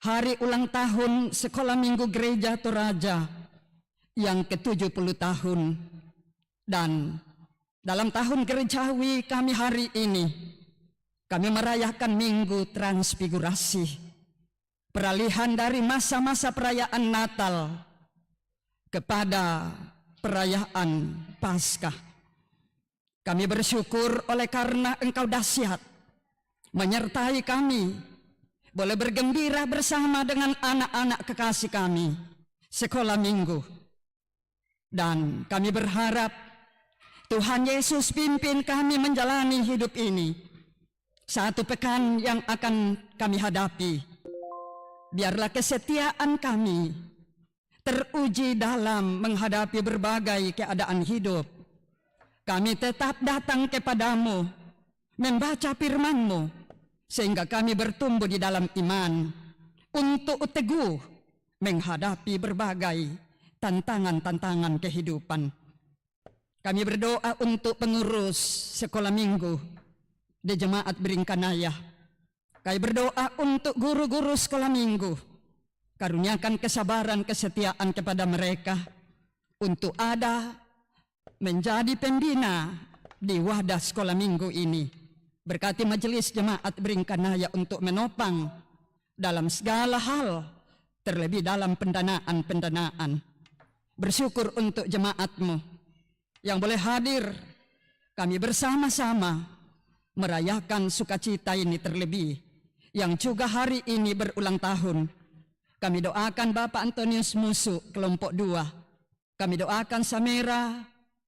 hari ulang tahun Sekolah Minggu Gereja Toraja yang ke-70 tahun. Dan dalam tahun gerejawi kami hari ini kami merayakan Minggu Transfigurasi, peralihan dari masa-masa perayaan Natal kepada perayaan Paskah. Kami bersyukur oleh karena Engkau dahsyat menyertai kami, boleh bergembira bersama dengan anak-anak kekasih kami sekolah minggu. Dan kami berharap Tuhan Yesus pimpin kami menjalani hidup ini, satu pekan yang akan kami hadapi. Biarlah kesetiaan kami teruji dalam menghadapi berbagai keadaan hidup. Kami tetap datang kepadamu, membaca firman-Mu, sehingga kami bertumbuh di dalam iman untuk teguh menghadapi berbagai tantangan-tantangan kehidupan. Kami berdoa untuk pengurus sekolah minggu di Jemaat Beringkanaya. Kami berdoa untuk guru-guru sekolah minggu. Karuniakan kesabaran, kesetiaan kepada mereka untuk ada menjadi pembina di wadah sekolah minggu ini. Berkati majelis Jemaat Beringkanaya untuk menopang dalam segala hal, terlebih dalam pendanaan. Bersyukur untuk jemaat-Mu yang boleh hadir. Kami bersama-sama merayakan sukacita ini, terlebih yang juga hari ini berulang tahun. Kami doakan Bapak Antonius Musu kelompok 2. Kami doakan Samera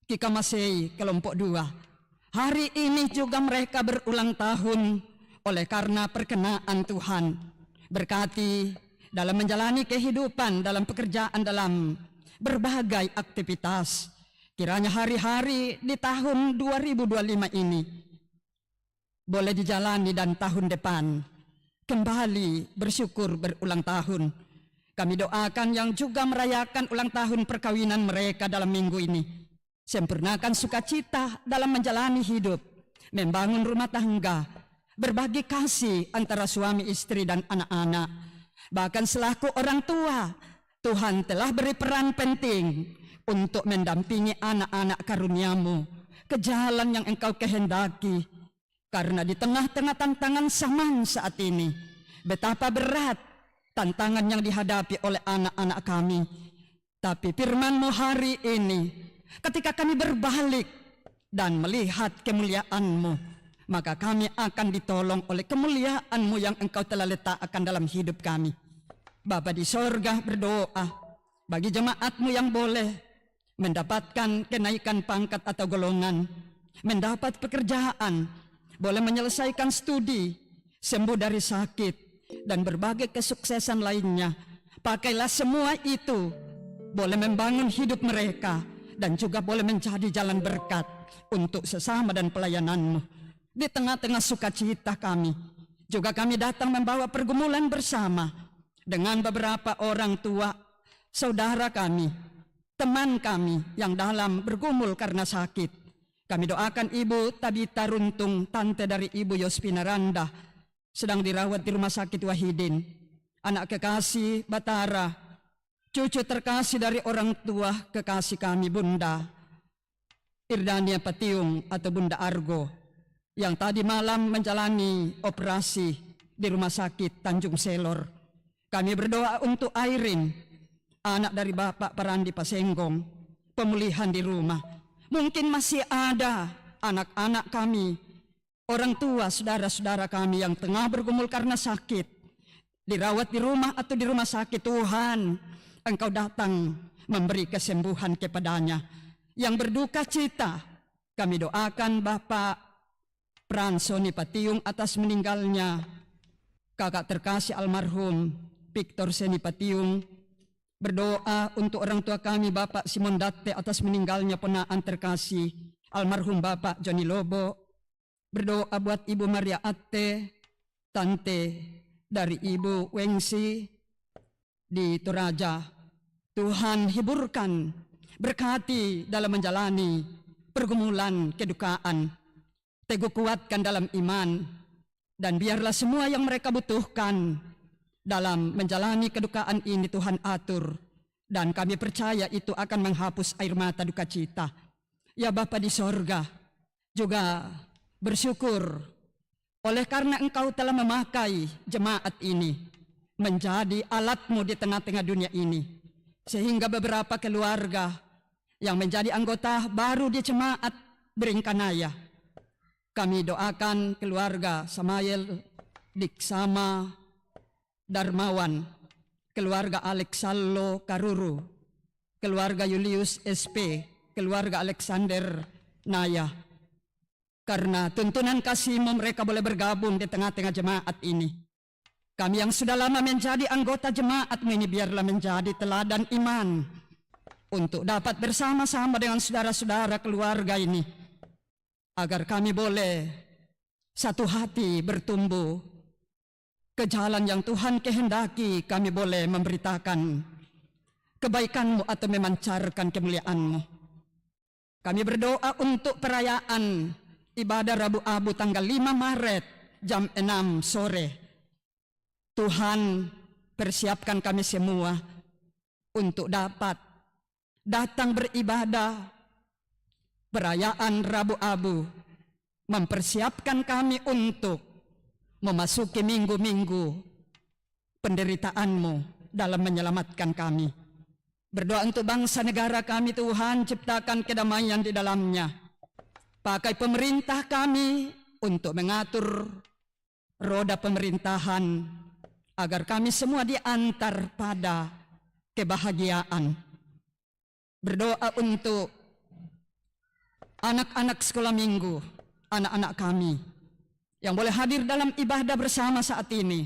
Kikamasei kelompok 2. Hari ini juga mereka berulang tahun oleh karena perkenaan Tuhan. Berkati dalam menjalani kehidupan, dalam pekerjaan, dalam berbagai aktivitas. Kiranya hari-hari di tahun 2025 ini boleh dijalani, dan tahun depan kembali bersyukur berulang tahun. Kami doakan yang juga merayakan ulang tahun perkawinan mereka dalam minggu ini. Sempurnakan sukacita dalam menjalani hidup, membangun rumah tangga, berbagi kasih antara suami istri dan anak-anak. Bahkan selaku orang tua, Tuhan telah beri peran penting untuk mendampingi anak-anak karunia-Mu ke jalan yang Engkau kehendaki. Karena di tengah-tengah tantangan zaman saat ini, betapa berat tantangan yang dihadapi oleh anak-anak kami. Tapi firman-Mu hari ini, ketika kami berbalik dan melihat kemuliaan-Mu, maka kami akan ditolong oleh kemuliaan-Mu yang Engkau telah letakkan dalam hidup kami. Bapa di sorga, berdoa bagi jemaat-Mu yang boleh mendapatkan kenaikan pangkat atau golongan, mendapat pekerjaan, boleh menyelesaikan studi, sembuh dari sakit, dan berbagai kesuksesan lainnya. Pakailah semua itu, boleh membangun hidup mereka, dan juga boleh menjadi jalan berkat untuk sesama dan pelayanan-Mu. Di tengah-tengah sukacita kami, juga kami datang membawa pergumulan bersama dengan beberapa orang tua, saudara kami, teman kami yang dalam bergumul karena sakit. Kami doakan Ibu Tabita Runtung, tante dari Ibu Yospina Randa, sedang dirawat di Rumah Sakit Wahidin. Anak kekasih Batara, cucu terkasih dari orang tua kekasih kami Bunda Irdania Patiung atau Bunda Argo, yang tadi malam menjalani operasi di Rumah Sakit Tanjung Selor. Kami berdoa untuk Airin, anak dari Bapak Parandi Pasenggong, pemulihan di rumah. Mungkin masih ada anak-anak kami, orang tua, saudara-saudara kami yang tengah bergumul karena sakit, dirawat di rumah atau di rumah sakit. Tuhan, Engkau datang memberi kesembuhan kepadanya. Yang berduka cita, kami doakan Bapak Pransoni Patiung atas meninggalnya kakak terkasih almarhum Victor Seni Patiung. Berdoa untuk orang tua kami Bapak Simon Datte atas meninggalnya ponaan terkasih almarhum Bapak Joni Lobo. Berdoa buat Ibu Maria Atte, tante dari Ibu Wengsi di Toraja. Tuhan hiburkan, berkati dalam menjalani pergumulan kedukaan. Teguh kuatkan dalam iman, dan biarlah semua yang mereka butuhkan dalam menjalani kedukaan ini Tuhan atur, dan kami percaya itu akan menghapus air mata duka cita. Ya Bapa di sorga, juga bersyukur oleh karena Engkau telah memakai jemaat ini menjadi alat-Mu di tengah-tengah dunia ini, sehingga beberapa keluarga yang menjadi anggota baru di jemaat Beringkanaya. Kami doakan keluarga Samael Diksama Darmawan, keluarga Alexallo Karuru, keluarga Julius SP, keluarga Alexander Naya. Karena tuntunan kasih-Mu mereka boleh bergabung di tengah-tengah jemaat ini. Kami yang sudah lama menjadi anggota jemaat-Mu ini biarlah menjadi teladan iman untuk dapat bersama-sama dengan saudara-saudara keluarga ini, agar kami boleh satu hati bertumbuh ke jalan yang Tuhan kehendaki. Kami boleh memberitakan kebaikan-Mu atau memancarkan kemuliaan-Mu. Kami berdoa untuk perayaan ibadah Rabu Abu tanggal 5 Maret jam 6 sore. Tuhan, persiapkan kami semua untuk dapat datang beribadah perayaan Rabu Abu, mempersiapkan kami untuk memasuki minggu-minggu penderitaanmu dalam menyelamatkan kami. Berdoa untuk bangsa negara kami Tuhan, ciptakan kedamaian di dalamnya. Pakai pemerintah kami untuk mengatur roda pemerintahan, agar kami semua diantar pada kebahagiaan. Berdoa untuk anak-anak sekolah minggu, anak-anak kami yang boleh hadir dalam ibadah bersama saat ini,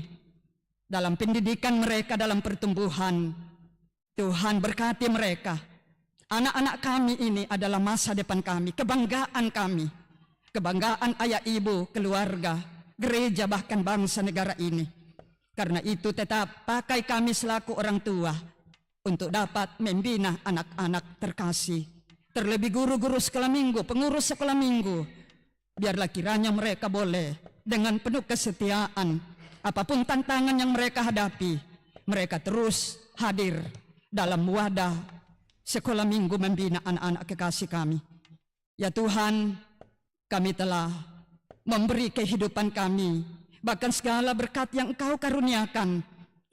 dalam pendidikan mereka, dalam pertumbuhan. Tuhan berkati mereka. Anak-anak kami ini adalah masa depan kami, kebanggaan kami, kebanggaan ayah ibu, keluarga, gereja, bahkan bangsa negara ini. Karena itu tetap pakai kami selaku orang tua untuk dapat membina anak-anak terkasih, terlebih guru-guru sekolah minggu, pengurus sekolah minggu. Biarlah kiranya mereka boleh dengan penuh kesetiaan, apapun tantangan yang mereka hadapi, mereka terus hadir dalam wadah sekolah minggu membina anak-anak kekasih kami. Ya Tuhan, kami telah memberi kehidupan kami, bahkan segala berkat yang Engkau karuniakan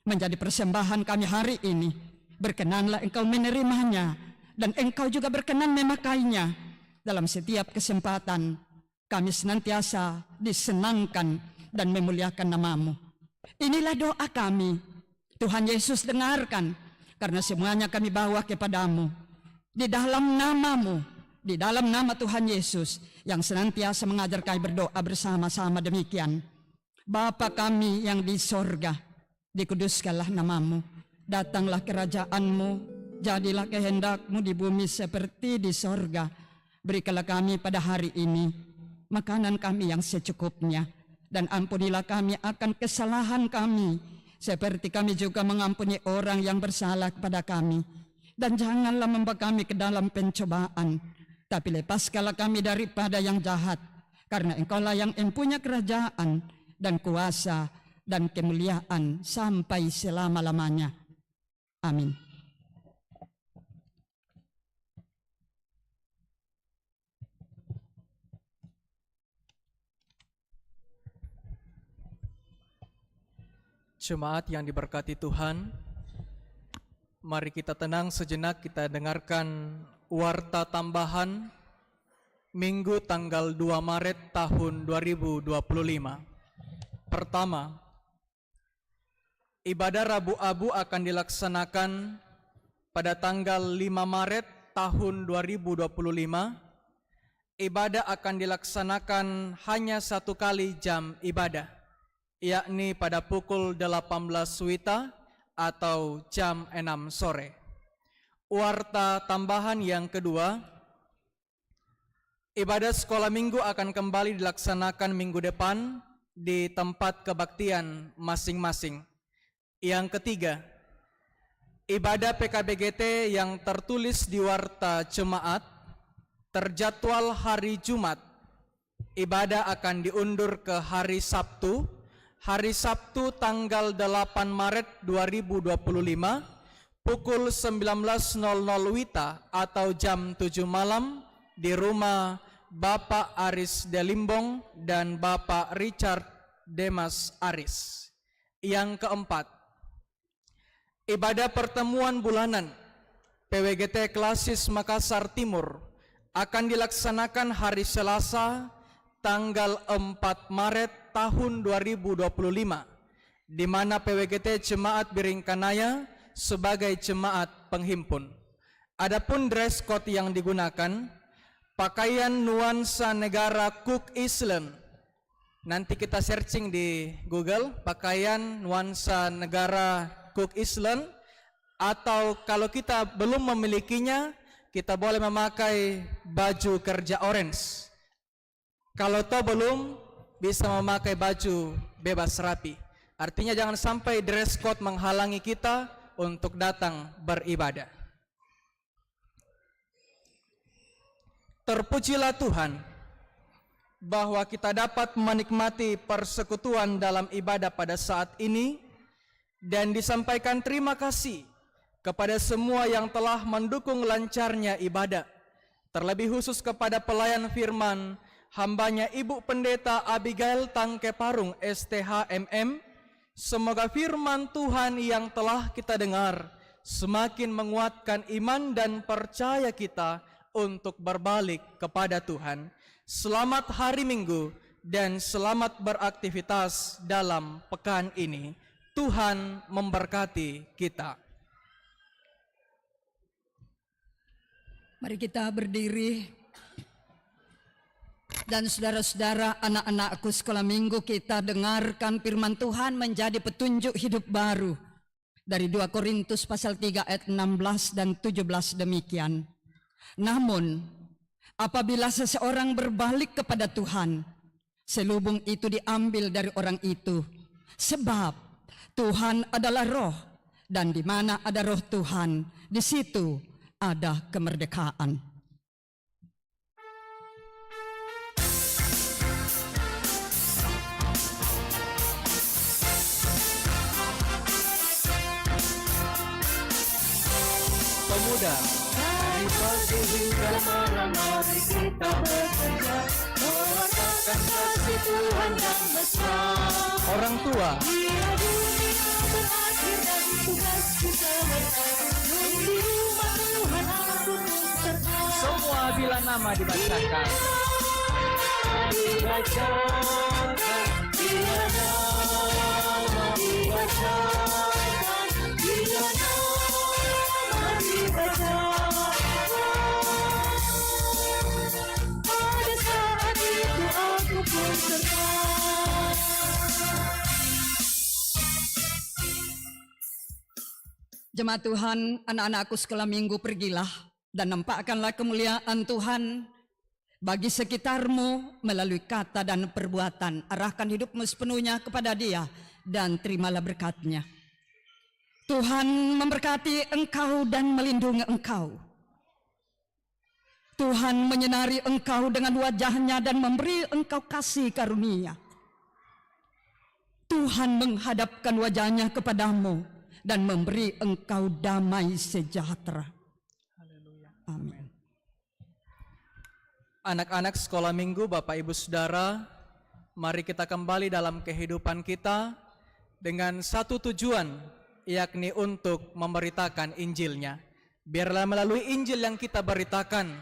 menjadi persembahan kami hari ini. Berkenanlah Engkau menerimanya, dan Engkau juga berkenan memakainya dalam setiap kesempatan. Kami senantiasa disenangkan dan memuliakan nama-Mu. Inilah doa kami. Tuhan Yesus, dengarkan, karena semuanya kami bawa kepadamu. Di dalam nama-Mu, di dalam nama Tuhan Yesus yang senantiasa mengajar kami berdoa bersama-sama demikian. Bapa kami yang di sorga, dikuduskanlah nama-Mu. Datanglah kerajaan-Mu, jadilah kehendak-Mu di bumi seperti di sorga. Berikanlah kami pada hari ini makanan kami yang secukupnya, dan ampunilah kami akan kesalahan kami, seperti kami juga mengampuni orang yang bersalah kepada kami. Dan janganlah membawa kami ke dalam pencobaan, tapi lepaskanlah kami daripada yang jahat, karena Engkaulah yang mempunyai kerajaan dan kuasa dan kemuliaan sampai selama-lamanya. Amin. Jemaat yang diberkati Tuhan, mari kita tenang sejenak, kita dengarkan warta tambahan Minggu tanggal 2 Maret tahun 2025. Pertama, ibadah Rabu Abu akan dilaksanakan pada tanggal 5 Maret tahun 2025. Ibadah akan dilaksanakan hanya 1 kali jam ibadah, yakni pada pukul 18 WITA atau jam 6 sore. Warta tambahan yang kedua, ibadah sekolah minggu akan kembali dilaksanakan minggu depan di tempat kebaktian masing-masing. Yang ketiga, ibadah PKBGT yang tertulis di warta jemaat terjadwal hari Jumat. Ibadah akan diundur ke hari Sabtu tanggal 8 Maret 2025 pukul 19.00 WITA atau jam 7 malam di rumah Bapak Aris Delimbong dan Bapak Richard Demas Aris. Yang keempat, ibadah pertemuan bulanan PWGT Klasis Makassar Timur akan dilaksanakan hari Selasa tanggal 4 Maret tahun 2025, di mana PWGT Jemaat Biringkanaya sebagai jemaat penghimpun. Adapun dress code yang digunakan, pakaian nuansa negara Cook Island. Nanti kita searching di Google, pakaian nuansa negara Cook Island, atau kalau kita belum memilikinya, kita boleh memakai baju kerja orange. Kalau toh belum, bisa memakai baju bebas rapi. Artinya jangan sampai dress code menghalangi kita untuk datang beribadah. Terpujilah Tuhan bahwa kita dapat menikmati persekutuan dalam ibadah pada saat ini, dan disampaikan terima kasih kepada semua yang telah mendukung lancarnya ibadah, terlebih khusus kepada pelayan firman hambanya Ibu Pendeta Abigail Tangke Parung STHMM. Semoga firman Tuhan yang telah kita dengar semakin menguatkan iman dan percaya kita untuk berbalik kepada Tuhan. Selamat hari Minggu dan selamat beraktivitas dalam pekan ini. Tuhan memberkati kita. Mari kita berdiri, dan saudara-saudara, anak-anakku sekolah minggu, kita dengarkan firman Tuhan menjadi petunjuk hidup baru dari 2 Korintus pasal 3 ayat 16 dan 17 demikian. Namun apabila seseorang berbalik kepada Tuhan, selubung itu diambil dari orang itu, sebab Tuhan adalah roh, dan di mana ada roh Tuhan, di situ ada kemerdekaan. Pemuda, Dari pagi hingga malam mari kita bekerja, mewartakan kasih Tuhan yang besar. orang tua, Bila dunia berakhir dan tugas kita datang, di rumah Tuhan aku serta. semua bila nama dibacakan. Dibacakan, bila nama dibacakan, bila nama dibacakan. Pada saat itu aku pun serta. Jemaat Tuhan, anak-anakku sekolah minggu, pergilah dan nampakkanlah kemuliaan Tuhan bagi sekitarmu melalui kata dan perbuatan. Arahkan hidupmu sepenuhnya kepada Dia dan terimalah berkat-Nya. Tuhan memberkati engkau dan melindungi engkau. Tuhan menyinari engkau dengan wajah-Nya dan memberi engkau kasih karunia. Tuhan menghadapkan wajah-Nya kepadamu dan memberi engkau damai sejahtera. Amin. Anak-anak sekolah minggu, Bapak Ibu Saudara, mari kita kembali dalam kehidupan kita dengan satu tujuan, yakni untuk memberitakan Injil-Nya. Biarlah melalui Injil yang kita beritakan,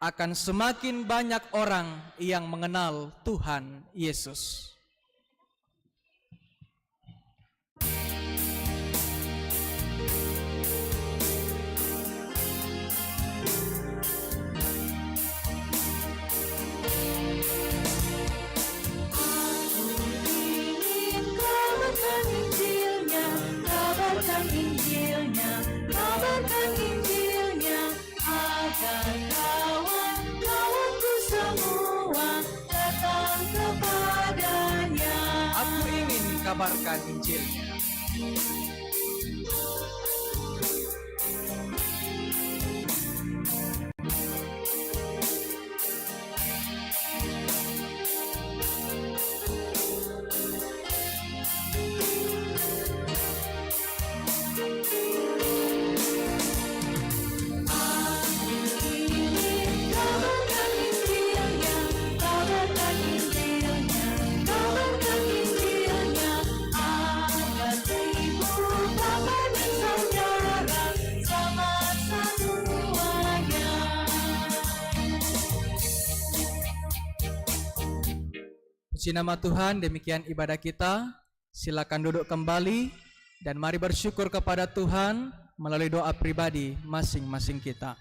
akan semakin banyak orang yang mengenal Tuhan Yesus. Kabarkan Injilnya, kabarkan Injilnya, agar kawan-kawanku semua datang kepadanya. Aku ingin kabarkan Injil-Nya. Puji nama Tuhan, demikian ibadah kita. Silakan duduk kembali dan mari bersyukur kepada Tuhan melalui doa pribadi masing-masing kita.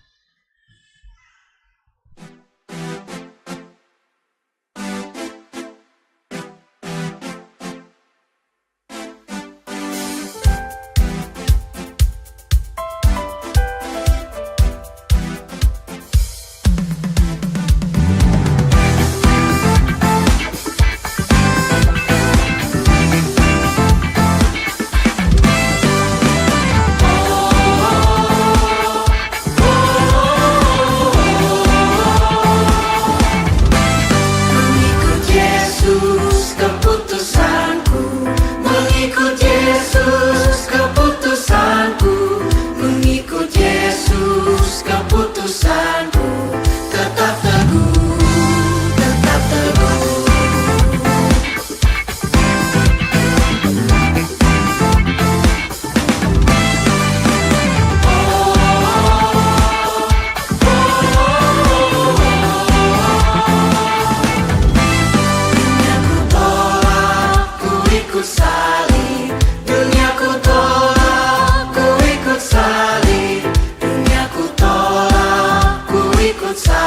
Ku ikut salib,